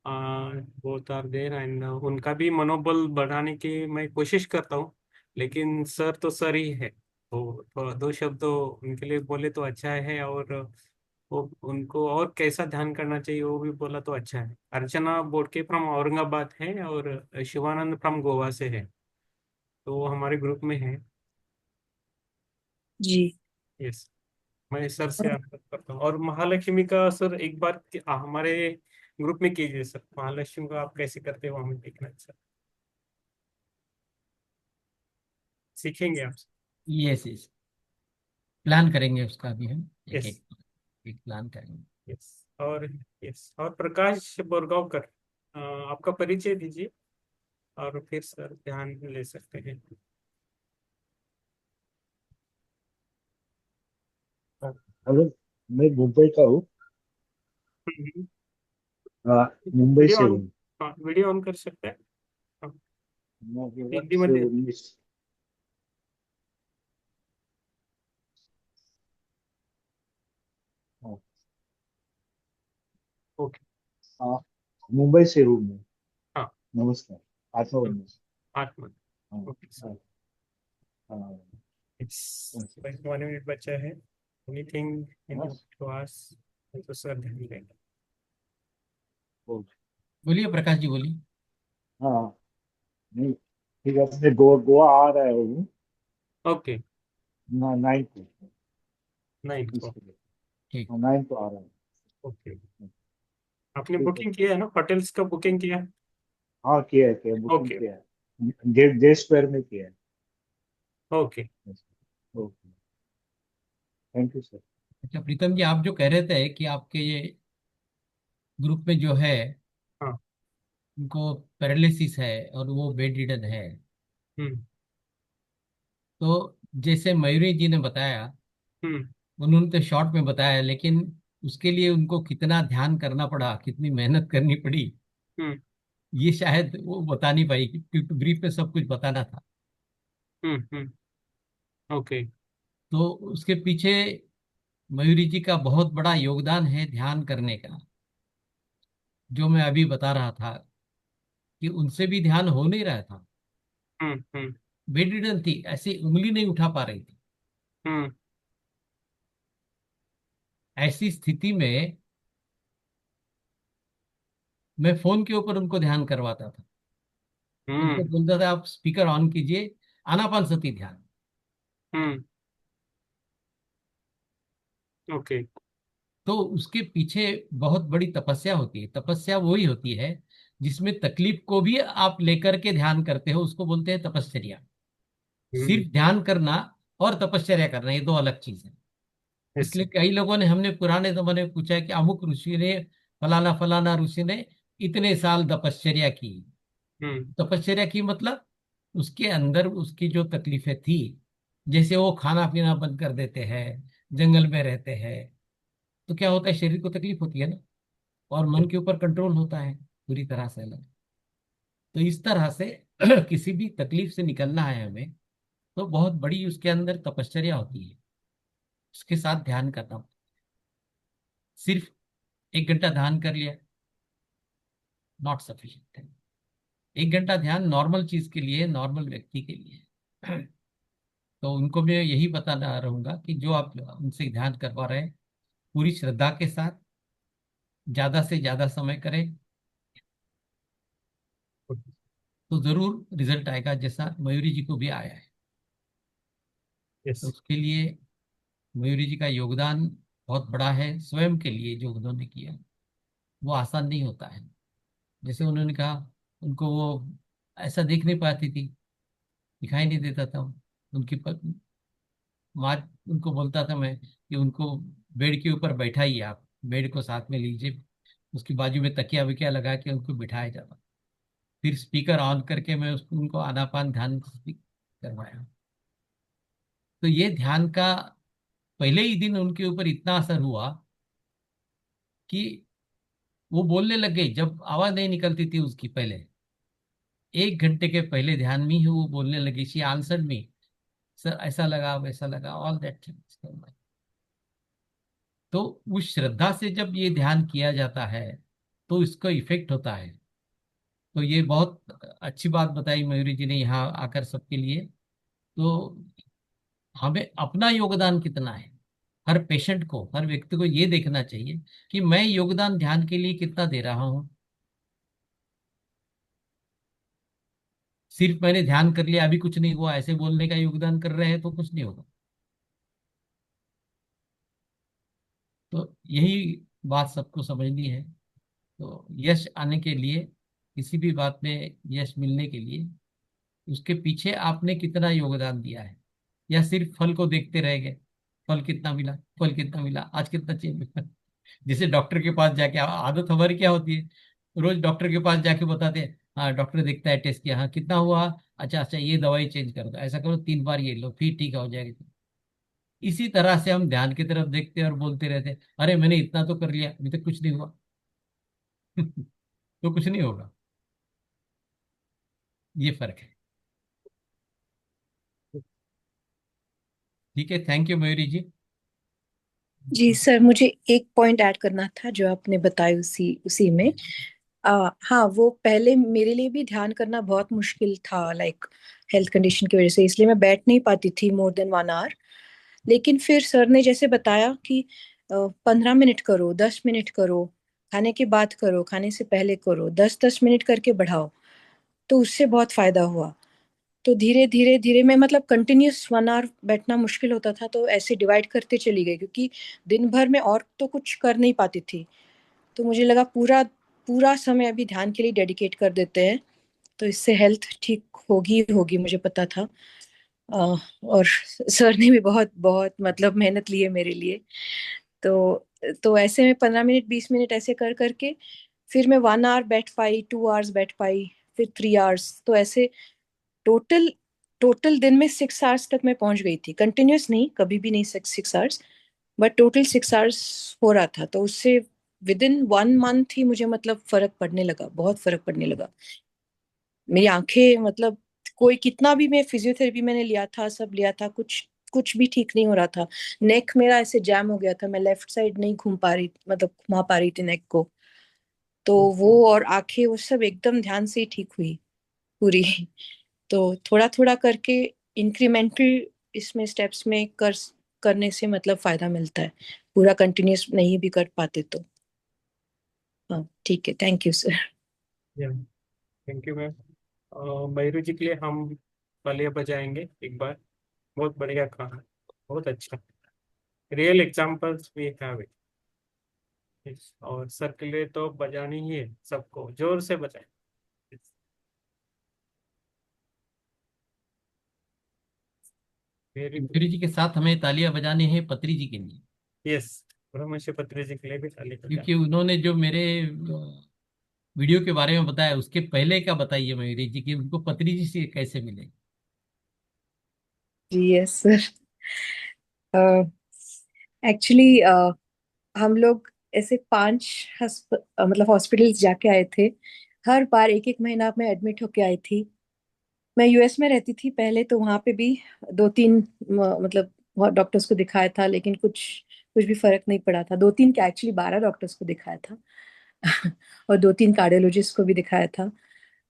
बोथ आर देर, एंड उनका भी मनोबल बढ़ाने की मैं कोशिश करता हूँ। लेकिन सर तो सर ही है, तो दो शब्द तो उनके लिए बोले तो अच्छा है। और वो उनको और कैसा ध्यान करना चाहिए वो भी बोला तो अच्छा है। अर्चना बोडके फ्रॉम औरंगाबाद है, और शिवानंद फ्रॉम गोवा से है, तो वो हमारे ग्रुप में है। जी। यस, मैं सर से आग्रह करता हूँ। और महालक्ष्मी का सर एक बार हमारे ग्रुप में कीजिए सर, महालक्ष्मी को आप कैसे करते हो हमें देखना है सर, सीखेंगे आपसे। यस यस, प्लान करेंगे उसका भी हम, एक यस। एक एक प्लान करेंगे। यस। और यस, और प्रकाश बोरगांवकर, आपका परिचय दीजिए और फिर सर ध्यान ले सकते हैं। हेलो, मैं मुंबई का हूँ। हम्म। मुंबई वीडियो से ऑन, हूँ। हाँ वीडियो ऑन कर सकते हैं। हाँ, मैं हिंदी से मध्ये। 19। हाँ, ओके। हाँ, मुंबई से हूँ मैं। हाँ। नमस्कार। आत्मा हम्म, वंदना। 8 मिनट। हाँ, ओके सर। हाँ, हाँ, इट्स हाँ, 1 मिनट बचा है। एनीथिंग इन हाँ, टू आस्क, तो सर ध्यान देंगे। ओ, हम्म। बोलिए प्रकाश जी, बोलिए। हाँ, नहीं, ठीक है। मैं गोवा आ रहा हूँ ओके। 9 को, 9 को। इसके लिए। ठीक। 9 को आ रहा हूँ। ओके। आपने ठीक है। बुकिंग किया है ना, होटल्स का बुकिंग किया है? हाँ, किया है, बुकिंग ओके। किया है। डे स्क्वायर में किया है। Okay. Okay, thank you sir. अच्छा प्रीतम जी, आप जो कह रहे थे कि आपके ये ग्रुप में जो है हाँ। उनको पैरालिसिस है और वो बेड रिडन है, हम्म। तो जैसे मयूरी जी ने बताया, हम्म। उन्होंने तो शॉर्ट में बताया, लेकिन उसके लिए उनको कितना ध्यान करना पड़ा, कितनी मेहनत करनी पड़ी, हम्म। ये शायद वो बता नहीं पाई, क्योंकि ब्रीफ में सब कुछ बताना था। हम्म। ओके। तो उसके पीछे मयूरी जी का बहुत बड़ा योगदान है ध्यान करने का, जो मैं अभी बता रहा था कि उनसे भी ध्यान हो नहीं रहा था। हम्म। बेड रिडन थी, ऐसी उंगली नहीं उठा पा रही थी। हम्म। ऐसी स्थिति में मैं फोन के ऊपर उनको ध्यान करवाता था, उनको हम्म। बोलता था आप स्पीकर ऑन कीजिए, आनापान सती ध्यान। हम्म। ओके। तो उसके पीछे बहुत बड़ी तपस्या होती है। तपस्या वही होती है जिसमें तकलीफ को भी आप लेकर के ध्यान करते हो, उसको बोलते हैं तपश्चर्या। हम्म। सिर्फ ध्यान करना और तपश्चर्या करना, ये दो अलग चीज है। यस इसलिए सर। कई लोगों ने, हमने पुराने जमाने में पूछा है कि अमुक ऋषि ने, फलाना फलाना ऋषि ने इतने साल तपश्चर्या की। हम्म। तपश्चर्या की मतलब उसके अंदर उसकी जो तकलीफें थी, जैसे वो खाना पीना बंद कर देते हैं, जंगल में रहते हैं, तो क्या होता है, शरीर को तकलीफ होती है ना, और मन के ऊपर कंट्रोल होता है पूरी तरह से अलग। तो इस तरह से किसी भी तकलीफ से निकलना है हमें, तो बहुत बड़ी उसके अंदर तपश्चर्या होती है, उसके साथ ध्यान करना होता है। सिर्फ 1 घंटा ध्यान कर लिया, नॉट सफिशिएंट। 1 घंटा ध्यान नॉर्मल चीज के लिए, नॉर्मल व्यक्ति के लिए है। तो उनको मैं यही बताना रहूंगा कि जो आप उनसे ध्यान करवा रहे हैं, पूरी श्रद्धा के साथ ज्यादा से ज्यादा समय करें, तो जरूर रिजल्ट आएगा, जैसा मयूरी जी को भी आया है। यस। तो उसके लिए मयूरी जी का योगदान बहुत बड़ा है, स्वयं के लिए जो उन्होंने किया वो आसान नहीं होता है। जैसे उन्होंने कहा, उनको वो ऐसा देख नहीं पाती थी, दिखाई नहीं देता था। उनकी माँ, उनको बोलता था मैं कि उनको बेड के ऊपर बैठाइए, आप बेड को साथ में लीजिए, उसकी बाजू में तकिया वकिया लगा के उनको बिठाया जाता। फिर स्पीकर ऑन करके मैं उसको, उनको आनापान ध्यान करवाया। तो ये ध्यान का पहले ही दिन उनके ऊपर इतना असर हुआ कि वो बोलने लग गई, जब आवाज नहीं निकलती थी उसकी पहले, 1 घंटे के पहले ध्यान में ही वो बोलने लगी। शी आंसर्ड मी, सर ऐसा लगा वैसा लगा, ऑल दैट। तो उस श्रद्धा से जब ये ध्यान किया जाता है तो इसका इफेक्ट होता है। तो ये बहुत अच्छी बात बताई मयूरी जी ने यहाँ आकर सबके लिए। तो हमें अपना योगदान कितना है, हर पेशेंट को, हर व्यक्ति को ये देखना चाहिए कि मैं योगदान ध्यान के लिए कितना दे रहा हूँ। सिर्फ मैंने ध्यान कर लिया, अभी कुछ नहीं हुआ, ऐसे बोलने का योगदान कर रहे हैं तो कुछ नहीं होगा। तो यही बात सबको समझनी है। तो यश आने के लिए, किसी भी बात में यश मिलने के लिए, उसके पीछे आपने कितना योगदान दिया है, या सिर्फ फल को देखते रह गए, फल कितना मिला, फल कितना मिला, आज कितना चेंज मिला। जैसे डॉक्टर के पास जाके, आदत हमारी क्या होती है, रोज डॉक्टर के पास जाके बताते हैं, हाँ डॉक्टर देखता है, टेस्ट किया, हाँ कितना हुआ, अच्छा अच्छा ये दवाई चेंज कर दो, ऐसा करो 3 बार ये लो, फिर ठीक हो जाएगा। इसी तरह से हम ध्यान की तरफ देखते हैं और बोलते रहते हैं, अरे मैंने इतना तो कर लिया, अभी तक कुछ नहीं हुआ। तो कुछ नहीं होगा। ये फर्क है। ठीक है, थैंक यू मयूरी जी। जी सर, मुझे एक पॉइंट ऐड करना था जो आपने बताया उसी उसी में। हाँ, वो पहले मेरे लिए भी ध्यान करना बहुत मुश्किल था, लाइक हेल्थ कंडीशन की वजह से, इसलिए मैं बैठ नहीं पाती थी मोर देन 1 आवर। लेकिन फिर सर ने जैसे बताया कि 15 मिनट करो, 10 मिनट करो, खाने के बाद करो, खाने से पहले करो, 10-10 मिनट करके बढ़ाओ, तो उससे बहुत फायदा हुआ। तो धीरे धीरे धीरे मैं, मतलब कंटिन्यूस 1 आवर बैठना मुश्किल होता था, तो ऐसे डिवाइड करते चली गई, क्योंकि दिन भर में और तो कुछ कर नहीं पाती थी। तो मुझे लगा पूरा पूरा समय अभी ध्यान के लिए डेडिकेट कर देते हैं, तो इससे हेल्थ ठीक होगी होगी, मुझे पता था। और सर ने भी बहुत बहुत मतलब मेहनत ली है मेरे लिए। तो ऐसे में 15 मिनट 20 मिनट ऐसे कर करके फिर मैं 1 आवर बैठ पाई, 2 आवर्स बैठ पाई, फिर 3 आवर्स, तो ऐसे टोटल टोटल दिन में 6 आवर्स तक मैं पहुंच गई थी। कंटिन्यूअस नहीं, कभी भी नहीं 6 आवर्स, बट टोटल 6 आवर्स हो रहा था। तो उससे विद इन 1 मंथ ही मुझे मतलब फर्क पड़ने लगा, बहुत फर्क पड़ने लगा। मेरी आंखें, मतलब कोई कितना भी, मैं फिजियोथेरेपी मैंने लिया था, सब लिया था, कुछ कुछ भी ठीक नहीं हो रहा था। नेक मेरा ऐसे जैम हो गया था, मैं लेफ्ट साइड नहीं घूम पा रही, मतलब घुमा पा रही थी नेक को। तो वो और आंखें, वो सब एकदम ध्यान से ही ठीक हुई पूरी। तो थोड़ा थोड़ा करके इंक्रीमेंटल इसमें स्टेप्स में करने से मतलब फायदा मिलता है, पूरा कंटिन्यूस नहीं भी कर पाते तो। हाँ ठीक है, थैंक यू सर। या, थैंक यू मैम। मयूरू जी के लिए हम तालियां बजाएंगे एक बार। बहुत बढ़िया कहा, बहुत अच्छा। Real examples we have it. और सर के लिए तो बजानी ही है, सबको जोर से बजाएं। Very good. गुरु जी के साथ हमें तालियां बजानी है पत्री जी के लिए, यस, ब्रह्मश्री पत्री जी के लिए भी ताली बजाएं। क्योंकि उन्होंने जो मेरे वीडियो के बारे में बताया, उसके पहले का बताइए मयूरी जी कि उनको पत्री जी से कैसे मिले। जी यस सर। एक्चुअली हम लोग ऐसे 5 मतलब हॉस्पिटल्स जाके आए थे। हर बार एक एक महीना में एडमिट होके आई थी। मैं यूएस में रहती थी पहले, तो वहां पे भी 2-3 मतलब डॉक्टर्स को दिखाया था, लेकिन कुछ कुछ भी फर्क नहीं पड़ा था। 2-3 क्या, एक्चुअली 12 डॉक्टर्स को दिखाया था। और 2-3 कार्डियोलॉजिस्ट को भी दिखाया था।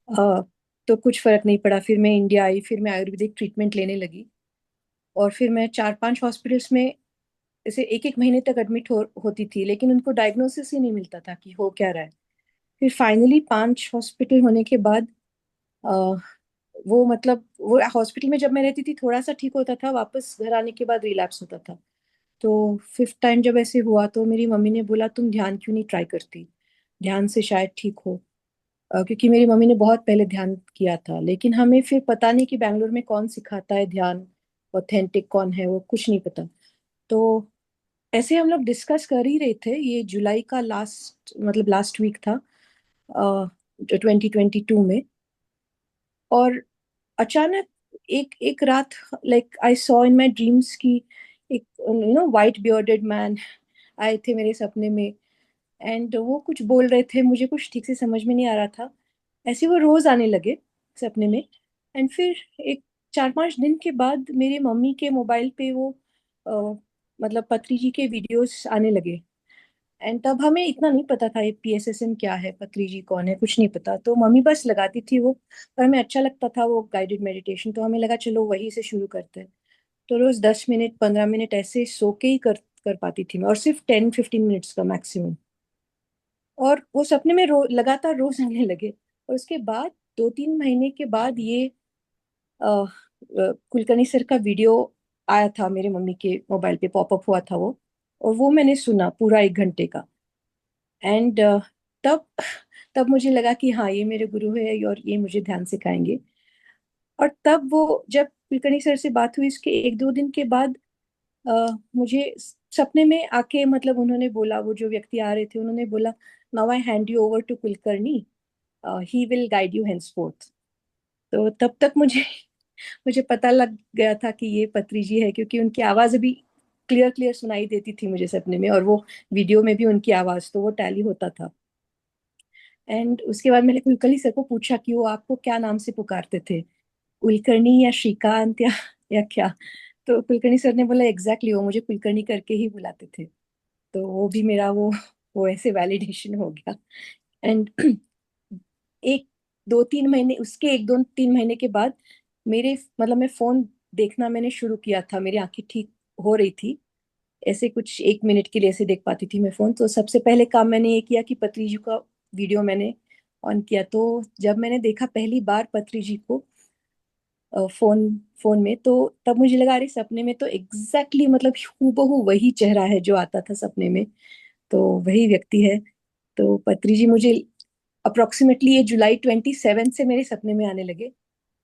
अ, तो कुछ फर्क नहीं पड़ा। फिर मैं इंडिया आई, फिर मैं आयुर्वेदिक ट्रीटमेंट लेने लगी। और फिर मैं 4-5 हॉस्पिटल्स में ऐसे एक एक महीने तक एडमिट होती थी, लेकिन उनको डायग्नोसिस ही नहीं मिलता था कि हो क्या रहा है। फिर फाइनली 5 हॉस्पिटल होने के बाद अ, वो मतलब वो हॉस्पिटल में जब मैं रहती थी थोड़ा सा ठीक होता था, वापस घर आने के बाद रिलैप्स होता था। तो 5th टाइम जब ऐसे हुआ तो मेरी मम्मी ने बोला तुम ध्यान क्यों नहीं ट्राई करती, ध्यान से शायद ठीक हो। क्योंकि मेरी मम्मी ने बहुत पहले ध्यान किया था, लेकिन हमें फिर पता नहीं कि बैंगलोर में कौन सिखाता है ध्यान, ऑथेंटिक कौन है वो कुछ नहीं पता। तो ऐसे हम लोग डिस्कस कर ही रहे थे। ये जुलाई का लास्ट मतलब लास्ट वीक था, 2022 में। और अचानक एक एक रात, like I saw in my dreams की एक वाइट बियर्डेड मैन आए थे मेरे सपने में। एंड वो कुछ बोल रहे थे, मुझे कुछ ठीक से समझ में नहीं आ रहा था। ऐसे वो रोज आने लगे सपने में। एंड फिर एक 4-5 दिन के बाद मेरे मम्मी के मोबाइल पे वो अ, मतलब पत्री जी के वीडियोस आने लगे। एंड तब हमें इतना नहीं पता था ये पीएसएसएम क्या है, पत्री जी कौन है, कुछ नहीं पता। तो मम्मी बस लगाती थी वो, पर हमें अच्छा लगता था वो गाइडेड मेडिटेशन, तो हमें लगा चलो वही से शुरू करते हैं। तो रोज 10 मिनट 15 मिनट ऐसे सो के ही कर पाती थी मैं, और सिर्फ 10-15 मिनट्स का मैक्सिमम। और वो सपने में लगातार रोज आने लगे। और उसके बाद 2-3 महीने के बाद ये कुलकर्णी सर का वीडियो आया था मेरे मम्मी के मोबाइल पे, पॉपअप हुआ था वो। और वो मैंने सुना पूरा 1 घंटे का। एंड तब तब मुझे लगा कि हाँ ये मेरे गुरु है और ये मुझे ध्यान सिखाएंगे। और तब वो जब कुलकर्णी सर से बात हुई, इसके 1-2 दिन के बाद मुझे सपने में आके मतलब उन्होंने बोला, वो जो व्यक्ति आ रहे थे उन्होंने बोला, now I hand you over to Kulkarni, he will guide you henceforth। तो तब तक मुझे मुझे पता लग गया था कि ये पत्री जी है, क्योंकि उनकी आवाज अभी क्लियर क्लियर सुनाई देती थी मुझे सपने में, और वो वीडियो में भी उनकी आवाज, तो वो टैली होता था। एंड उसके बाद मैंने कुलकर्णी सर को पूछा कि वो आपको क्या नाम से पुकारते थे, कुलकर्णी या श्रीकांत या क्या। तो कुलकर्णी सर ने बोला एग्जैक्टली वो मुझे कुलकर्णी करके ही बुलाते थे। तो वो भी मेरा वो ऐसे वैलिडेशन हो गया। एंड एक 2-3 महीने, उसके 1-2-3 महीने के बाद मेरे मतलब मैं फोन देखना मैंने शुरू किया था। मेरी आंखें ठीक हो रही थी, ऐसे कुछ 1 मिनट के लिए ऐसे देख पाती थी मैं फोन। तो सबसे पहले काम मैंने ये किया कि पत्री जी का वीडियो मैंने ऑन किया। तो जब मैंने देखा पहली बार पत्री जी को फोन फोन में, तो तब मुझे लगा अरे सपने में तो एग्जैक्टली मतलब हूबहू वही चेहरा है जो आता था सपने में, तो वही व्यक्ति है। तो पत्री जी मुझे अप्रोक्सीमेटली ये जुलाई 27 से मेरे सपने में आने लगे।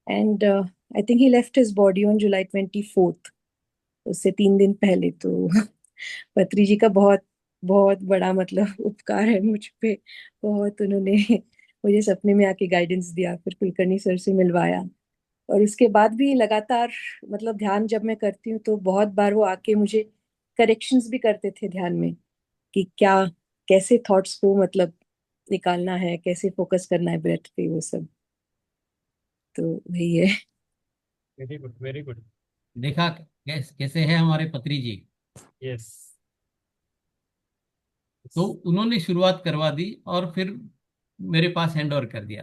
And I think he left his body on July 24, उससे 3 दिन पहले। तो पत्री जी का बहुत बहुत बड़ा मतलब उपकार है मुझ पे। बहुत उन्होंने मुझे सपने में आके गाइडेंस दिया, फिर कुलकर्णी सर से मिलवाया। और उसके बाद भी लगातार मतलब ध्यान जब मैं करती हूँ तो बहुत बार वो आके मुझे करेक्शंस भी करते थे ध्यान में, कि क्या कैसे थॉट्स को मतलब निकालना है, कैसे फोकस करना है ब्रेथ पे, वो सब। तो वही है। Very good, very good. देखा कैसे है हमारे पत्री जी। यस। तो उन्होंने शुरुआत करवा दी और फिर मेरे पास हैंड ओवर कर दिया।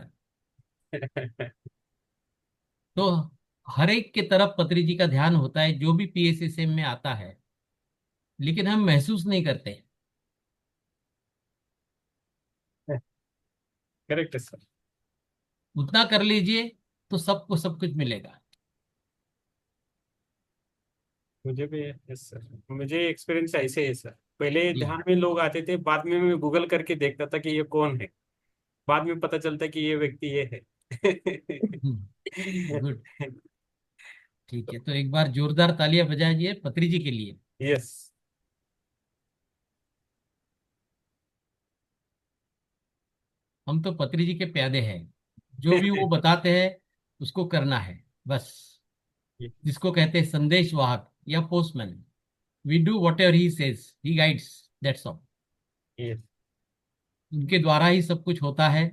तो हर एक के तरफ पत्री जी का ध्यान होता है जो भी पीएसएसएम में आता है, लेकिन हम महसूस नहीं करते। करेक्ट है सर। उतना कर लीजिए तो सबको सब कुछ मिलेगा। मुझे भी, यस सर, मुझे एक्सपीरियंस ऐसे है सर। पहले जी। ध्यान में लोग आते थे, बाद में मैं गूगल करके देखता था कि ये कौन है। बाद में पता चलता कि ये व्यक्ति ये है। गुड। ठीक है, तो एक बार जोरदार तालियां बजाइए पत्री जी के लिए। यस। हम तो पत्री जी के प्यादे हैं, जो भी वो बताते हैं उसको करना है बस। जिसको कहते हैं संदेश वाहक या postman, we do whatever he says, he guides, that's all. Yes उनके द्वारा ही सब कुछ होता है,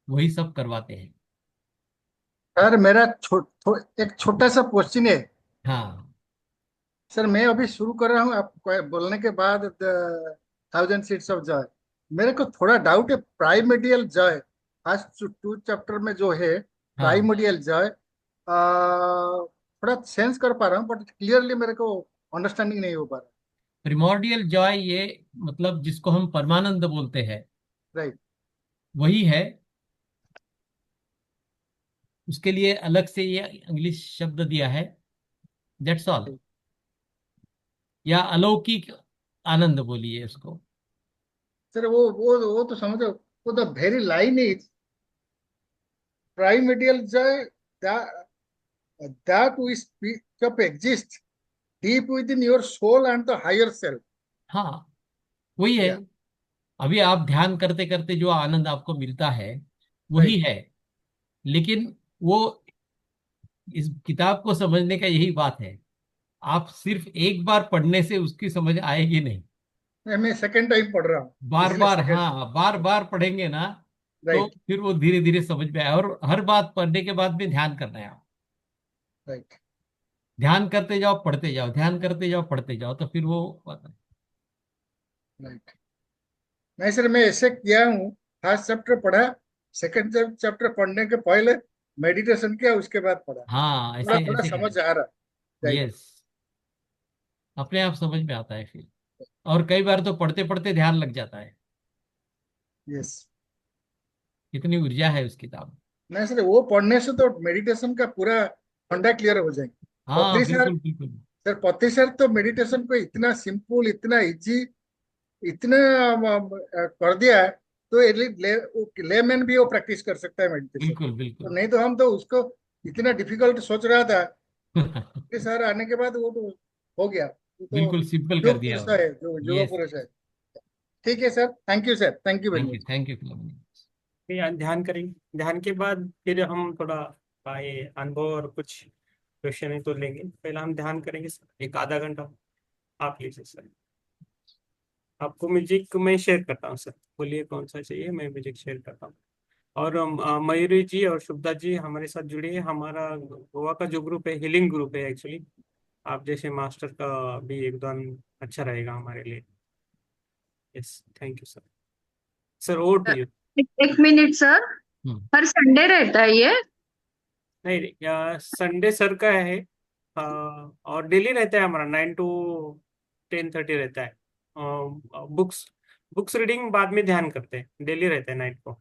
वही सब करवाते हैं। सर मेरा एक छोटा सा क्वेश्चन है। हाँ। सर मैं अभी शुरू कर रहा हूँ, आप बोलने के बाद 1000 सीट्स ऑफ जॉय, मेरे को थोड़ा डाउट है। प्राइमर्डियल जॉय फर्स्ट 2 चैप्टर में जो है, हाँ, प्राइमर्डियल जॉय थोड़ा सेंस कर पा रहा हूँ, बट क्लियरली मेरे को अंडरस्टैंडिंग नहीं हो पा रहा। प्रिमोर्डियल जॉय, ये मतलब जिसको हम परमानंद बोलते हैं, राइट। वही है। उसके लिए अलग से ये इंग्लिश शब्द दिया है, दैट्स ऑल। या अलौकिक आनंद बोलिए उसको। सर वो तो समझो, वो the very line is primordial Joy, that we speak of exists deep within your soul and the higher self. हाँ, वही है। Yeah, अभी आप ध्यान करते करते जो आनंद आपको मिलता है वही right. है। लेकिन वो, इस किताब को समझने का यही बात है, आप सिर्फ एक बार पढ़ने से उसकी समझ आएगी नहीं। मैं सेकंड टाइम पढ़ रहा हूँ, बार इसलिए बार, सेकंड। हाँ, बार बार पढ़ेंगे ना, तो राइट। फिर वो धीरे धीरे समझ में आए। और हर बात पढ़ने के बाद में ध्यान करना है आप। राइट। ध्यान करते जाओ, पढ़ते जाओ, ध्यान करते जाओ, पढ़ते जाओ, तो फिर वो राइट। नहीं सर, मैं ऐसे किया हूँ, फर्स्ट चैप्टर पढ़ा, सेकंड चैप्टर पढ़ने के पहले मेडिटेशन किया, उसके बाद पढ़ा, हाँ, थोड़ा ऐसे थोड़ा ऐसे समझ करें। आ रहा। राइट। यस, अपने आप समझ में आता है फिर। और कई बार तो पढ़ते पढ़ते ध्यान लग जाता है, यस। इतनी ऊर्जा है उस किताब में। नहीं सर, वो पढ़ने से तो मेडिटेशन का पूरा फंडा क्लियर हो जाएंगे। हाँ, पत्री सर, बिल्कुल बिल्कुल। पत्री सर तो मेडिटेशन को इतना सिंपल, इतना इजी, इतना कर दिया है, तो एटलीस्ट लेमैन भी वो प्रैक्टिस कर सकता है मेडिटेशन। बिल्कुल तो बिल्कुल। नहीं तो हम तो उसको इतना डिफिकल्ट सोच रहा था, ये सर आने के बाद वो तो हो गया। वो तो बिल्कुल सिंपल कर योग दिया पुरुष उन्होंने। है, जो योग यस। पुरुष है। ठीक है sir, thank you sir, thank you very thank you, much. Thank you Philomena. फिर ध्यान करेंगे। ध्यान के बाद फिर हम थोड़ा ये अनुभव और कुछ क्वेश्चन है तो लेंगे। पहले हम ध्यान करेंगे सर, एक आधा घंटा आप लीजिए सर। आपको म्यूजिक मैं शेयर करता हूँ सर, बोलिए कौन सा चाहिए, मैं म्यूजिक शेयर करता हूँ। और मयूरी जी और शुभदा जी हमारे साथ जुड़िए। हमारा गोवा का जो ग्रुप है हीलिंग ग्रुप है एक्चुअली। आप जैसे मास्टर का भी योगदान अच्छा रहेगा हमारे लिए। Yes, thank you sir. Sir over to you. एक मिनट सर, हम्म। हर संडे रहता है ये? नहीं, संडे सर का है। और डेली रहता है हमारा 9 to 10:30 रहता है। बुक्स बुक्स रीडिंग बाद में ध्यान करते हैं, डेली रहता है नाइट को।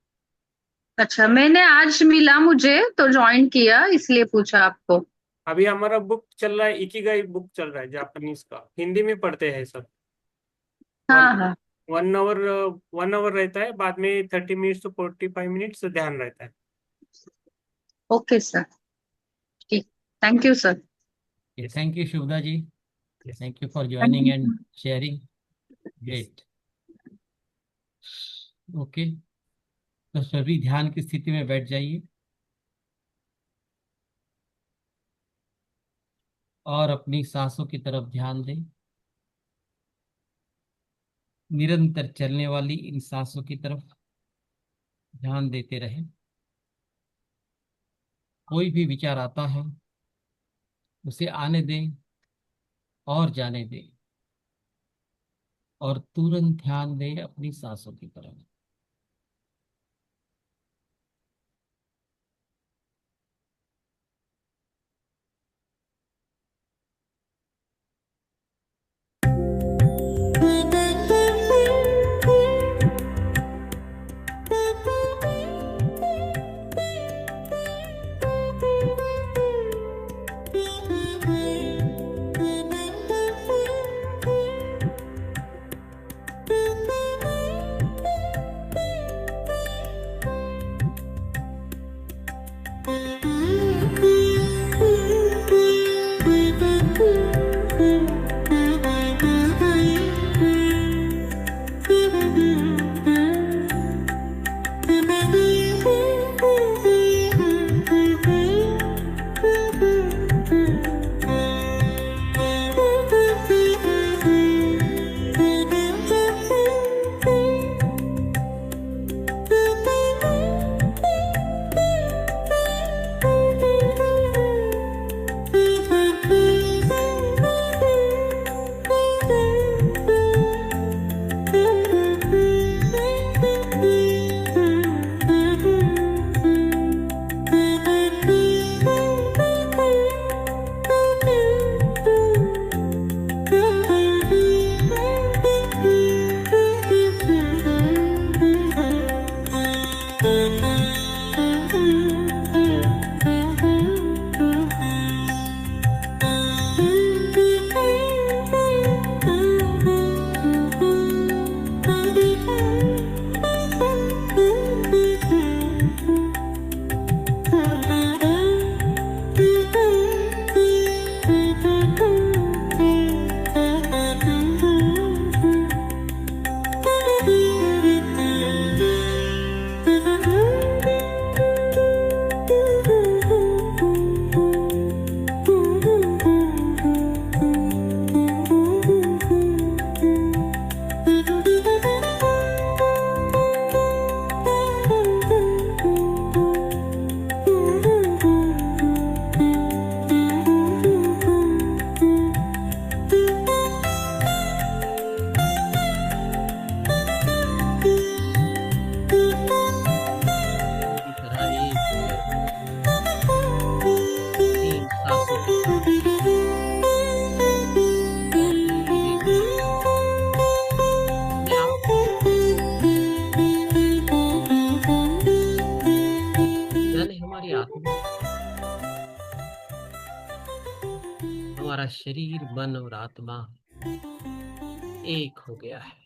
अच्छा, मैंने आज मिला मुझे तो ज्वाइन किया, इसलिए पूछा आपको। अभी हमारा बुक चल रहा है, इकिगाई बुक चल रहा है जापानीज का, हिंदी में पढ़ते हैं सब। वन हाँ हाँ। 1 आवर 1 आवर रहता है, बाद में 30 minutes to 45 minutes ध्यान रहता है। ओके सर, ठीक, thank you sir. Yes. Thank you Shubhada ji, yes. Thank you for joining and sharing. Yes. Great. Okay, तो सभी ध्यान की स्थिति में बैठ जाइए और अपनी सांसों की तरफ ध्यान दें। निरंतर चलने वाली इन सांसों की तरफ ध्यान देते रहें। कोई भी विचार आता है उसे आने दें और जाने दें, और तुरंत ध्यान दें अपनी सांसों की तरफ। हमारा शरीर, मन और आत्मा एक हो गया है।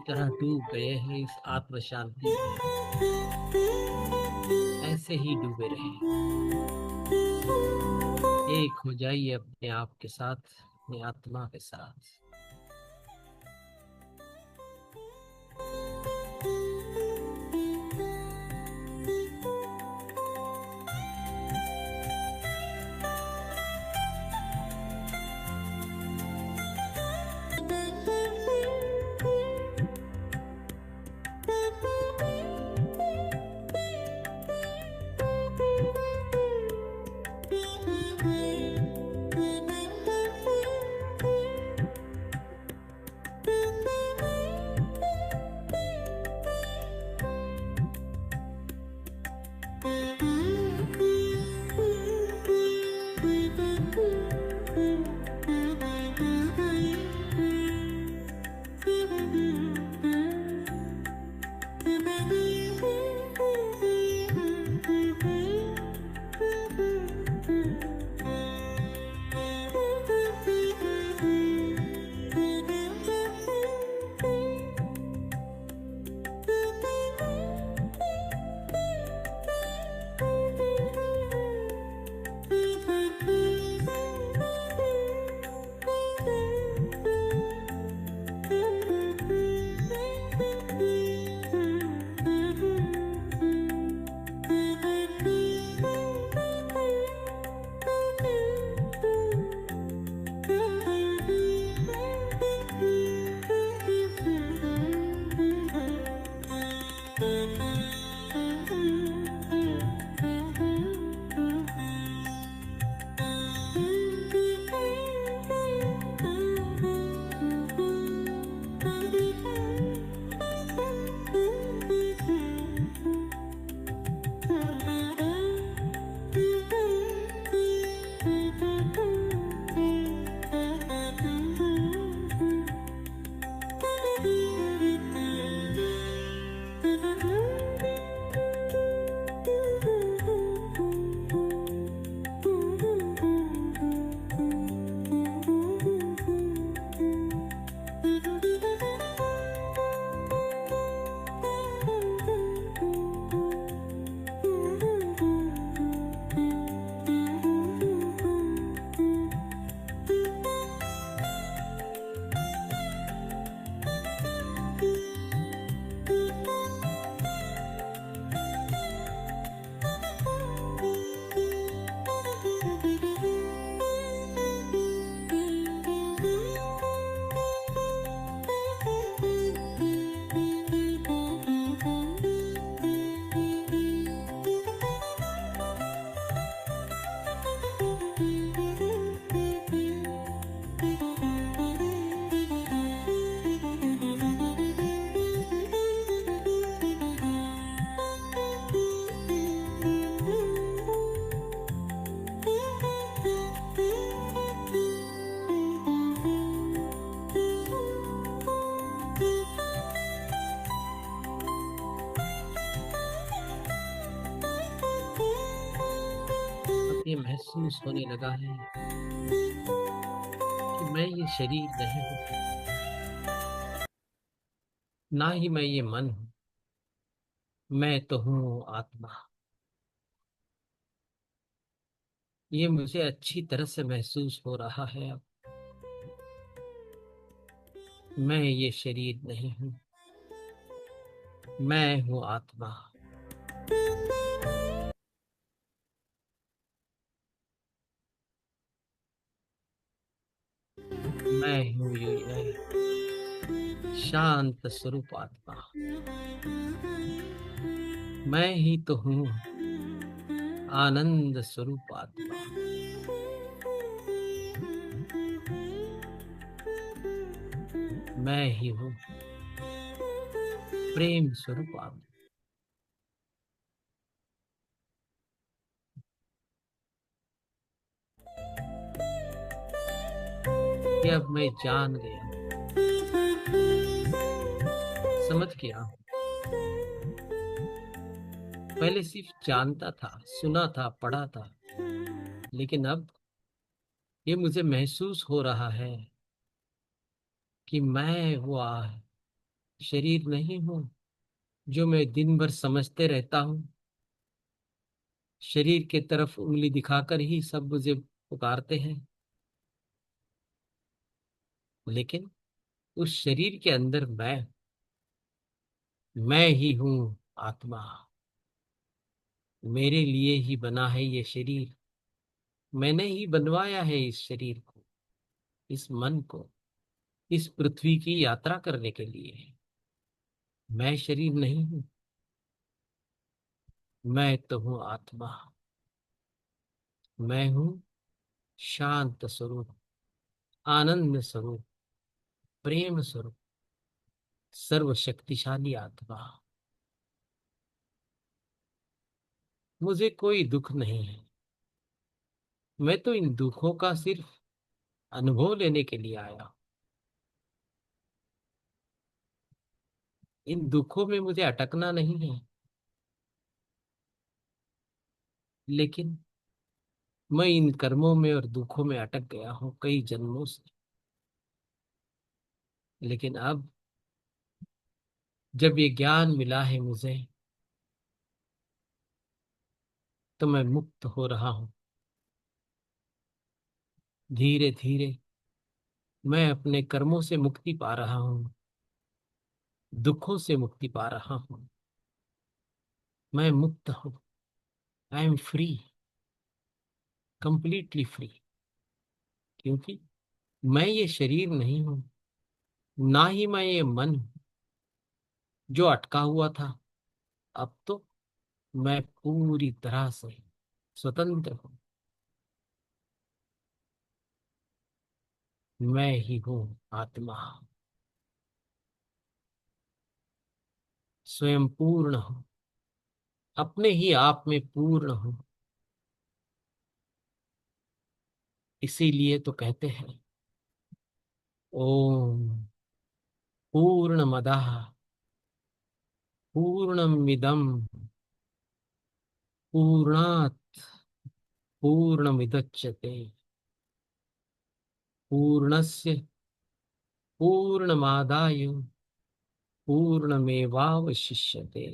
तरह डूब गए हैं इस आत्म शांति में। ऐसे ही डूबे रहे, एक हो जाइए अपने आप के साथ, अपनी आत्मा के साथ। ये महसूस होने लगा है कि मैं ये शरीर नहीं हूँ, ना ही मैं ये मन हूँ। मैं तो हूँ आत्मा। ये मुझे अच्छी तरह से महसूस हो रहा है अब। मैं ये शरीर नहीं हूँ, मैं हूँ आत्मा। मैं हूँ ये शांत स्वरूप आत्मा। मैं ही तो हूँ आनंद स्वरूप आत्मा। मैं ही हूँ प्रेम स्वरूप आत्मा। ये अब मैं जान गया, समझ गया। पहले सिर्फ जानता था, सुना था, पढ़ा था, लेकिन अब ये मुझे महसूस हो रहा है कि मैं हुआ शरीर नहीं हूँ जो मैं दिन भर समझते रहता हूँ। शरीर के तरफ उंगली दिखाकर ही सब मुझे पुकारते हैं, लेकिन उस शरीर के अंदर मैं ही हूँ आत्मा। मेरे लिए ही बना है ये शरीर। मैंने ही बनवाया है इस शरीर को, इस मन को, इस पृथ्वी की यात्रा करने के लिए। मैं शरीर नहीं हूँ, मैं तो हूँ आत्मा। मैं हूँ शांत स्वरूप, आनंद स्वरूप, प्रेम स्वरूप, सर्वशक्तिशाली आत्मा। मुझे कोई दुख नहीं है। मैं तो इन दुखों का सिर्फ अनुभव लेने के लिए आया। इन दुखों में मुझे अटकना नहीं है, लेकिन मैं इन कर्मों में और दुखों में अटक गया हूं कई जन्मों से। लेकिन अब जब ये ज्ञान मिला है मुझे, तो मैं मुक्त हो रहा हूं। धीरे धीरे मैं अपने कर्मों से मुक्ति पा रहा हूं, दुखों से मुक्ति पा रहा हूं। मैं मुक्त हूं। I am free, completely free. क्योंकि मैं ये शरीर नहीं हूं, ना ही मैं ये मन हूं जो अटका हुआ था, अब तो मैं पूरी तरह से स्वतंत्र हूँ। मैं ही हूँ आत्मा, स्वयं पूर्ण हूँ, अपने ही आप में पूर्ण हूँ। इसीलिए तो कहते हैं ओम पूर्णमदः पूर्णमिदं पूर्णात् पूर्णमुदच्यते पूर्णस्य पूर्णमादाय पूर्णमेवावशिष्यते।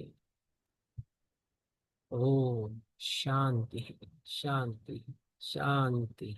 ओम शांति शांति शांति।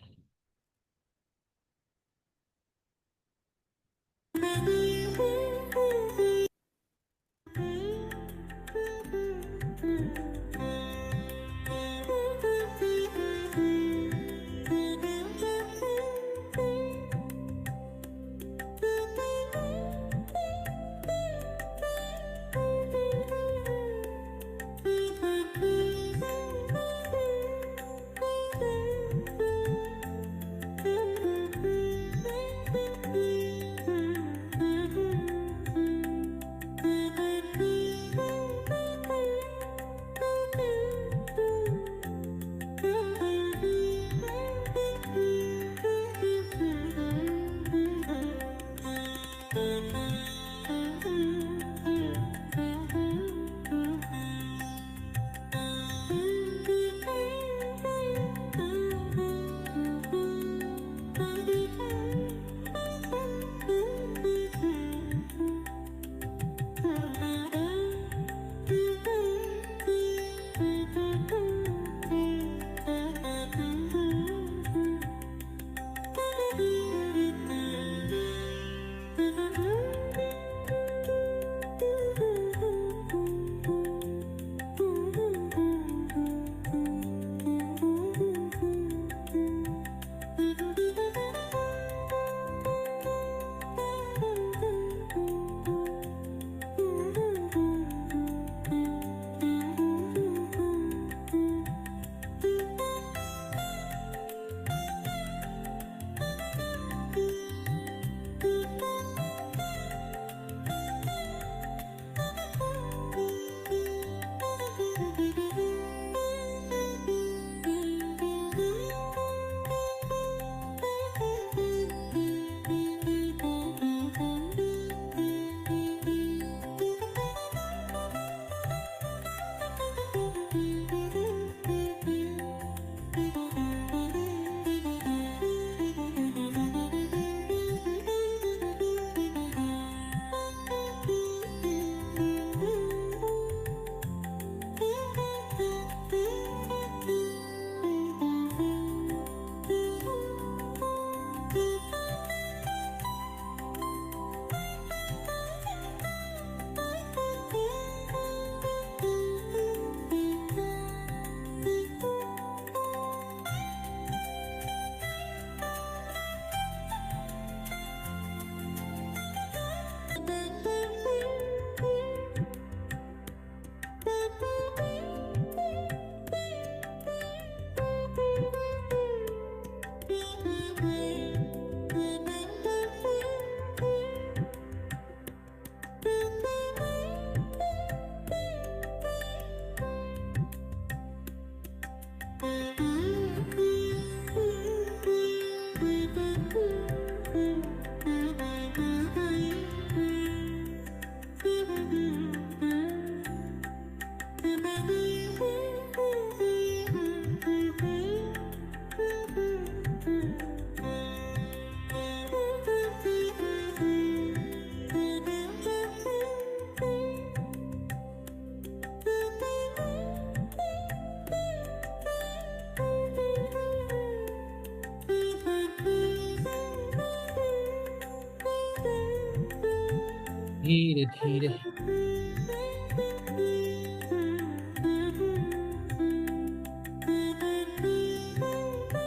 धीरे धीरे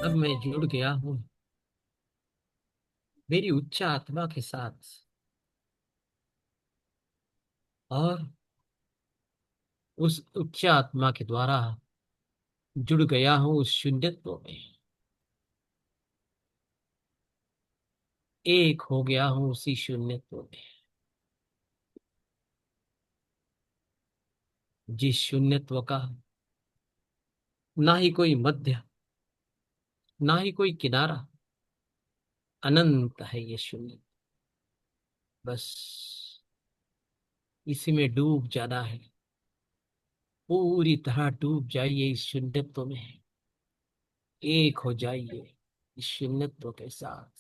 अब मैं जुड़ गया हूँ मेरी उच्च आत्मा के साथ। और उस उच्च आत्मा के द्वारा जुड़ गया हूं उस शून्यत्व में, एक हो गया हूं उसी शून्यत्व में, जिस शून्यत्व का ना ही कोई मध्य, ना ही कोई किनारा, अनंत है ये शून्य। बस इसी में डूब जाना है, पूरी तरह डूब जाइए इस शून्यत्व में, एक हो जाइए इस शून्यत्व के साथ।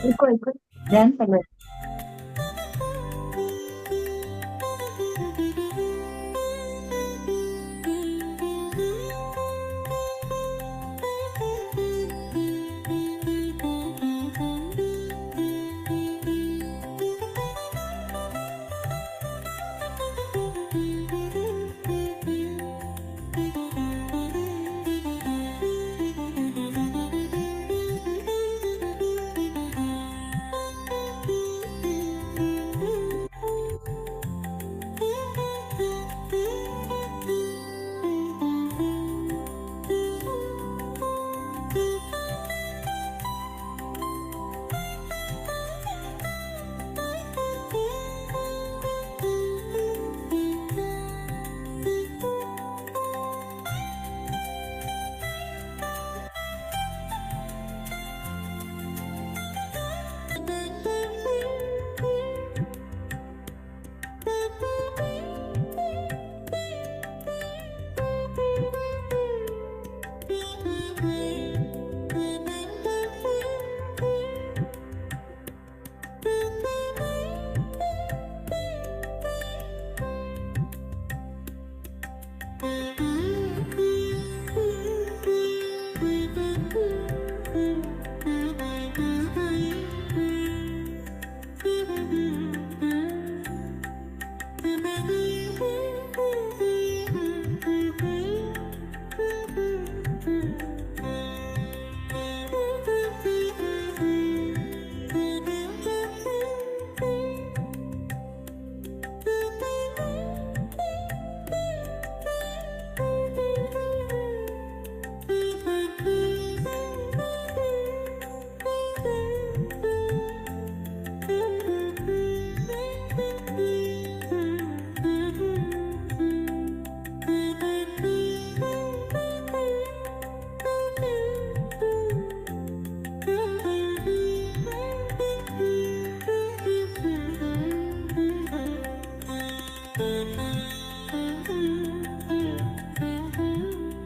इको ध्यान से लो।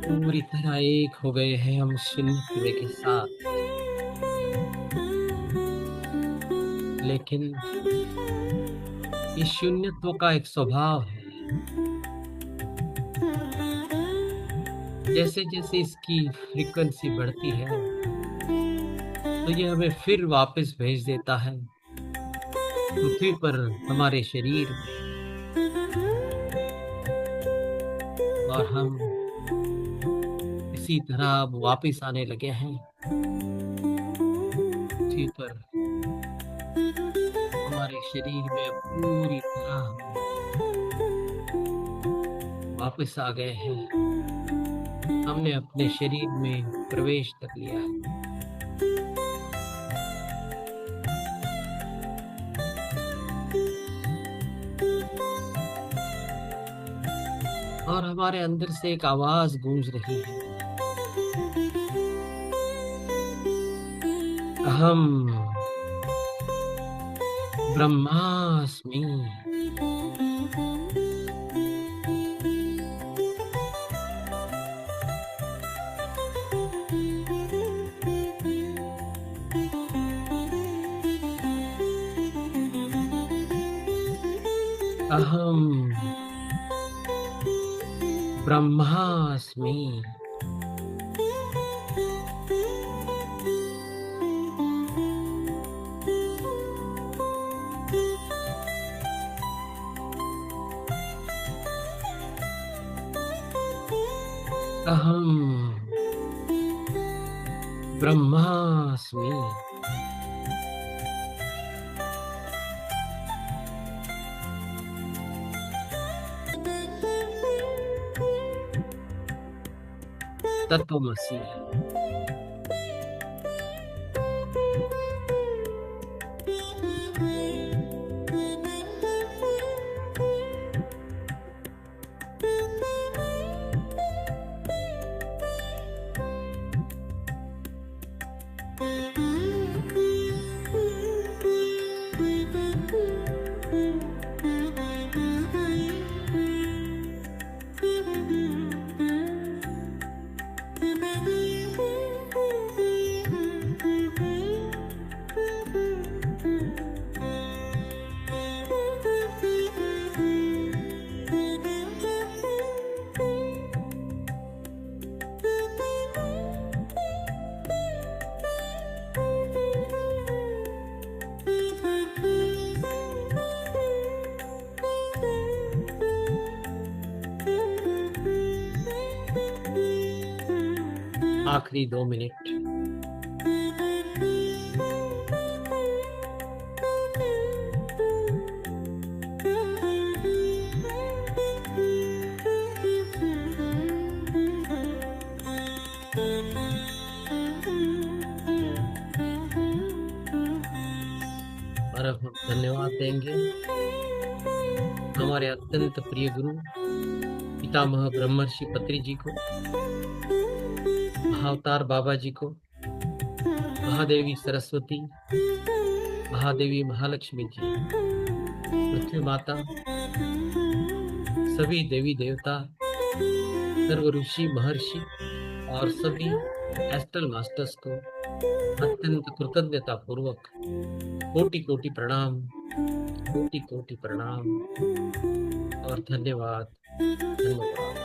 पूरी तरह एक हो गए हैं हम शून्य के साथ, लेकिन इस शून्यत्व का एक स्वभाव है, जैसे जैसे इसकी फ्रीक्वेंसी बढ़ती है तो ये हमें फिर वापस भेज देता है पृथ्वी पर, हमारे शरीर में, और हम इसी तरह अब वापस आने लगे हैं पृथ्वी पर। हमारे शरीर में पूरी तरह हम वापस आ गए हैं, हमने अपने शरीर में प्रवेश कर लिया है। और हमारे अंदर से एक आवाज गूंज रही है, अहम ब्रह्मास्मि। अहम ब्रह्मास्मि। अहम ब्रह्मास्मि। तत्वमसि। आखिरी 2 मिनट। और अब हम धन्यवाद देंगे हमारे अत्यंत प्रिय गुरु पितामह ब्रह्मर्षि पत्री जी को, महाअवतार बाबा जी को, महादेवी सरस्वती, महादेवी महालक्ष्मी जी, पृथ्वी माता, सभी देवी देवता, सर्व ऋषि महर्षि और सभी एस्ट्रल मास्टर्स को अत्यंत कृतज्ञता पूर्वक कोटि कोटि प्रणाम, कोटि कोटि प्रणाम और धन्यवाद, धन्यवाद।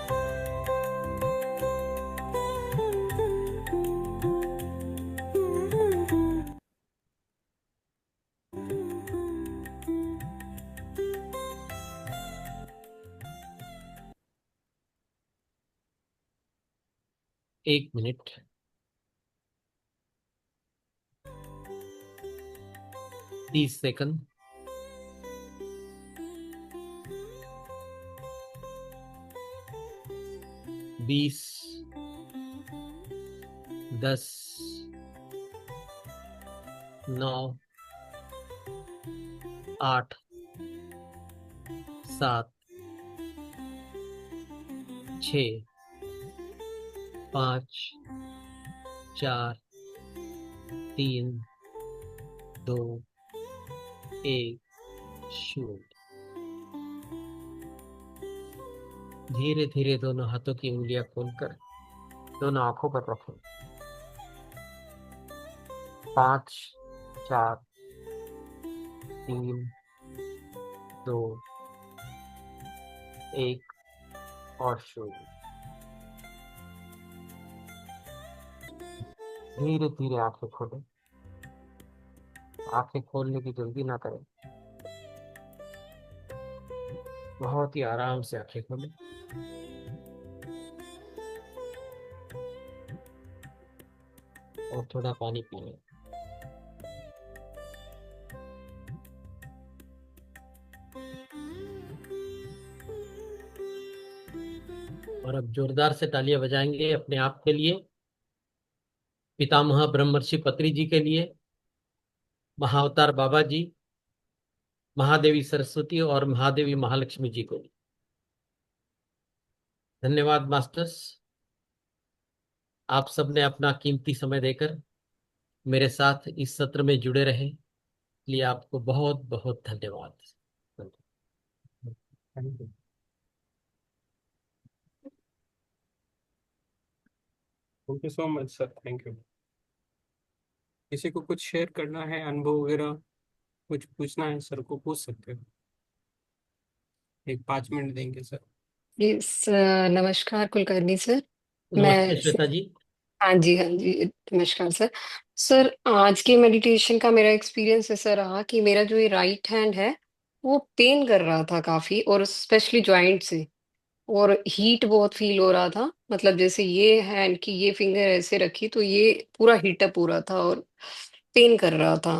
एक मिनट। 30 सेकंड। 20, 10, 9, 8, 7, 6, 5, 4, 3, 2, 1, शून्य। धीरे धीरे दोनों हाथों की उंगलियां खोलकर दोनों आंखों पर रखें। 5, 4, 3, 2, 1 और शून्य। धीरे धीरे आंखें खोलें। आंखें खोलने की जल्दी ना करें, बहुत ही आराम से आंखें खोलें। और थोड़ा पानी पिए। और अब जोरदार से तालियां बजाएंगे अपने आप के लिए, पितामह ब्रह्मर्षि पत्री जी के लिए, महाअवतार बाबा जी, महादेवी सरस्वती और महादेवी महालक्ष्मी जी को। धन्यवाद मास्टर्स, आप सबने अपना कीमती समय देकर मेरे साथ इस सत्र में जुड़े रहे, इसलिए आपको बहुत बहुत धन्यवाद। Thank you so much sir, thank you. किसी को कुछ शेयर करना है, अनुभव वगैरह कुछ पूछना है सर को पूछ सकते हो। एक 5 मिनट देंगे सर। नमस्कार कुलकर्णी सर। नमस्ते मैं श्वेता जी। हाँ जी, हाँ जी, नमस्कार सर। सर आज के मेडिटेशन का मेरा एक्सपीरियंस ऐसा रहा कि मेरा जो ये राइट हैंड है वो पेन कर रहा था काफी, और स्पेशली जॉइंट से, और हीट बहुत फील हो रहा था। मतलब जैसे ये हैंड की ये फिंगर ऐसे रखी तो ये पूरा हीट अप हो रहा था और पेन कर रहा था।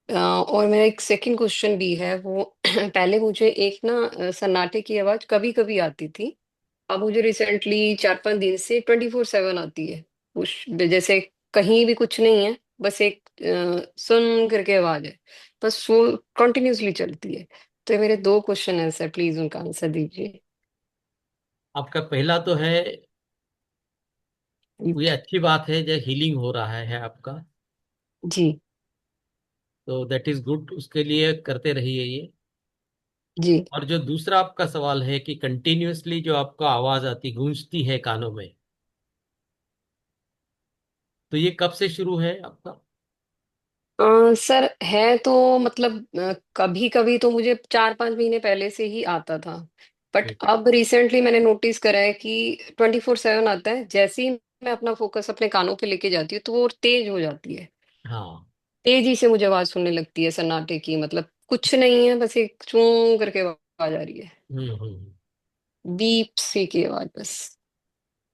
और मेरा एक सेकंड क्वेश्चन भी है वो पहले मुझे एक ना सन्नाटे की आवाज कभी कभी आती थी। अब मुझे रिसेंटली 4-5 दिन से 24/7 आती है। उस जैसे कहीं भी कुछ नहीं है, बस एक सुन करके आवाज है, बस वो कंटिन्यूअसली चलती है। तो ये मेरे 2 क्वेश्चन है सर, प्लीज उनका आंसर दीजिए। आपका पहला तो है, ये अच्छी बात है जो हीलिंग हो रहा है आपका, जी। तो दैट इज गुड, उसके लिए करते रहिए ये। जी। और जो दूसरा आपका सवाल है कि कंटिन्यूअसली जो आपका आवाज आती गूंजती है कानों में, तो ये कब से शुरू है आपका? सर है तो मतलब कभी कभी तो मुझे 4-5 महीने पहले से ही आता था, बट अब रिसेंटली मैंने नोटिस करा है कि 24/7 आता है। जैसे ही मैं अपना फोकस अपने कानों पे लेके जाती हूँ तो वो तेज हो जाती है। हाँ। तेजी से मुझे आवाज सुनने लगती है सन्नाटे की, मतलब कुछ नहीं है, बस एक चूं करके आवाज आ रही है, हम्म। बीप सी की आवाज बस।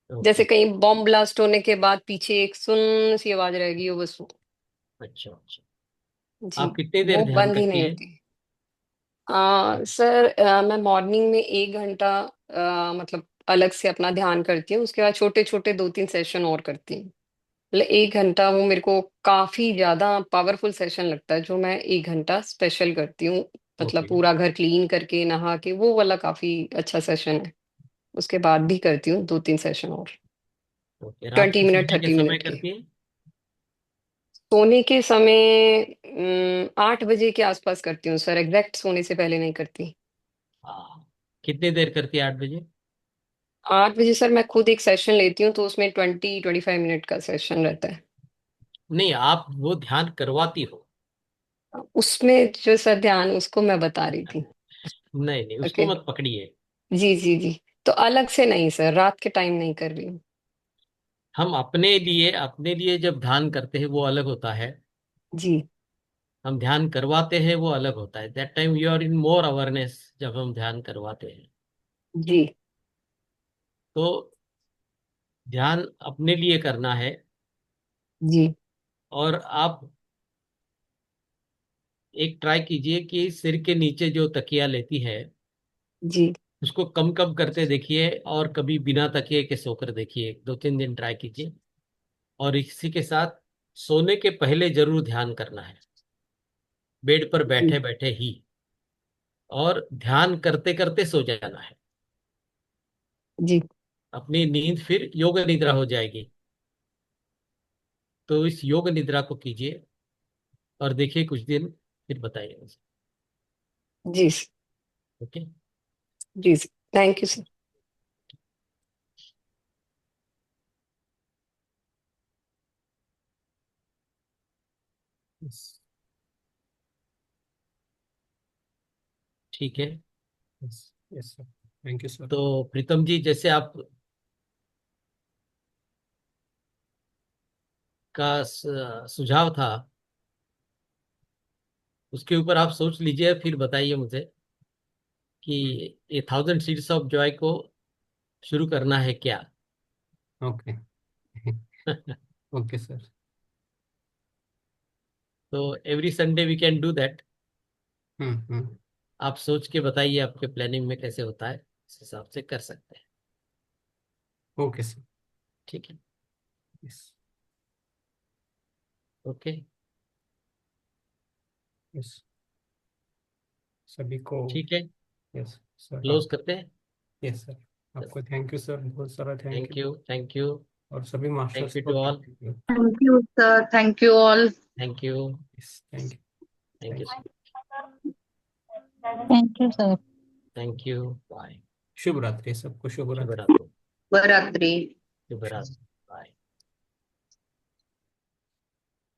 ओके। जैसे कहीं बॉम्ब ब्लास्ट होने के बाद पीछे एक सुन सी आवाज रहेगी, वो बस वो। अच्छा अच्छा। जी। आप कितनी देर वो ध्यान बंद ही करती नहीं है? होती। सर, मैं मॉर्निंग में 1 घंटा मतलब अलग से अपना ध्यान करती हूँ। उसके बाद छोटे छोटे 2-3 सेशन और करती हूँ। मतलब 1 घंटा वो मेरे को काफी ज्यादा पावरफुल सेशन लगता है, जो मैं 1 घंटा स्पेशल करती हूँ। मतलब ओके पूरा घर क्लीन करके नहा के, वो वाला काफी अच्छा सेशन है। उसके बाद भी करती हूँ 2-3 सेशन और। ओके। रात 20 को मिनट सोने के 30 समय मिनट के। करती है? सोने के समय 8 बजे के आसपास करती हूँ सर, एग्जैक्ट सोने से पहले नहीं करती। हाँ। कितनी देर करती है 8 बजे? 8 बजे सर मैं खुद एक सेशन लेती हूँ, तो उसमें 20-25 मिनट का सेशन रहता है। नहीं, आप वो ध्यान करवाती हो? उसमें जो सर ध्यान, उसको मैं बता रही थी। नहीं नहीं, उसको ओके। मत पकड़िए। जी जी जी। तो अलग से नहीं सर, रात के टाइम नहीं कर रही हूँ। हम अपने लिए जब ध्यान करते हैं वो अलग होता है। जी हम ध्यान करवाते हैं वो अलग होता है। That time you are in more awareness जब हम ध्यान करवाते हैं। जी तो ध्यान अपने लिए करना है। जी और आप एक ट्राई कीजिए कि सिर के नीचे जो तकिया लेती है जी उसको कम कम करते देखिए, और कभी बिना तकिए के सोकर देखिए। 2-3 दिन ट्राई कीजिए। और इसी के साथ सोने के पहले जरूर ध्यान करना है, बेड पर जी बैठे बैठे ही। और ध्यान करते करते सो जाना है। जी अपनी नींद फिर योग निद्रा हो जाएगी। तो इस योग निद्रा को कीजिए और देखिए कुछ दिन, फिर बताइए मुझे। जी ओके। जी। Thank you sir. ठीक है। Yes yes sir, thank you sir. तो प्रीतम जी, जैसे आप का सुझाव था, उसके ऊपर आप सोच लीजिए, फिर बताइए मुझे कि ये 1000 सीड्स ऑफ जॉय को शुरू करना है क्या? Okay okay sir. तो every Sunday we can do that. Hmm. आप सोच के बताइए आपके प्लानिंग में कैसे होता है, इस हिसाब से कर सकते हैं। Okay sir. ठीक है। Yes okay. यस, सभी को। ठीक है। यस सर, क्लोज आप। करते हैं। यस सर, आपको थैंक यू सर, बहुत सारा thank thank you. You, thank you. और सभी थैंक मास्टर्स यू को to all. Thank you. Thank you sir, thank you all. Thank you. Yes thank you. Thank you. Thank you. Thank you, sir. Thank you. Bye. शुभ रात्रि सबको, शुभ शुभ रात्रि। रात्रि। शुभ रात्रि। शुभ रात्रि।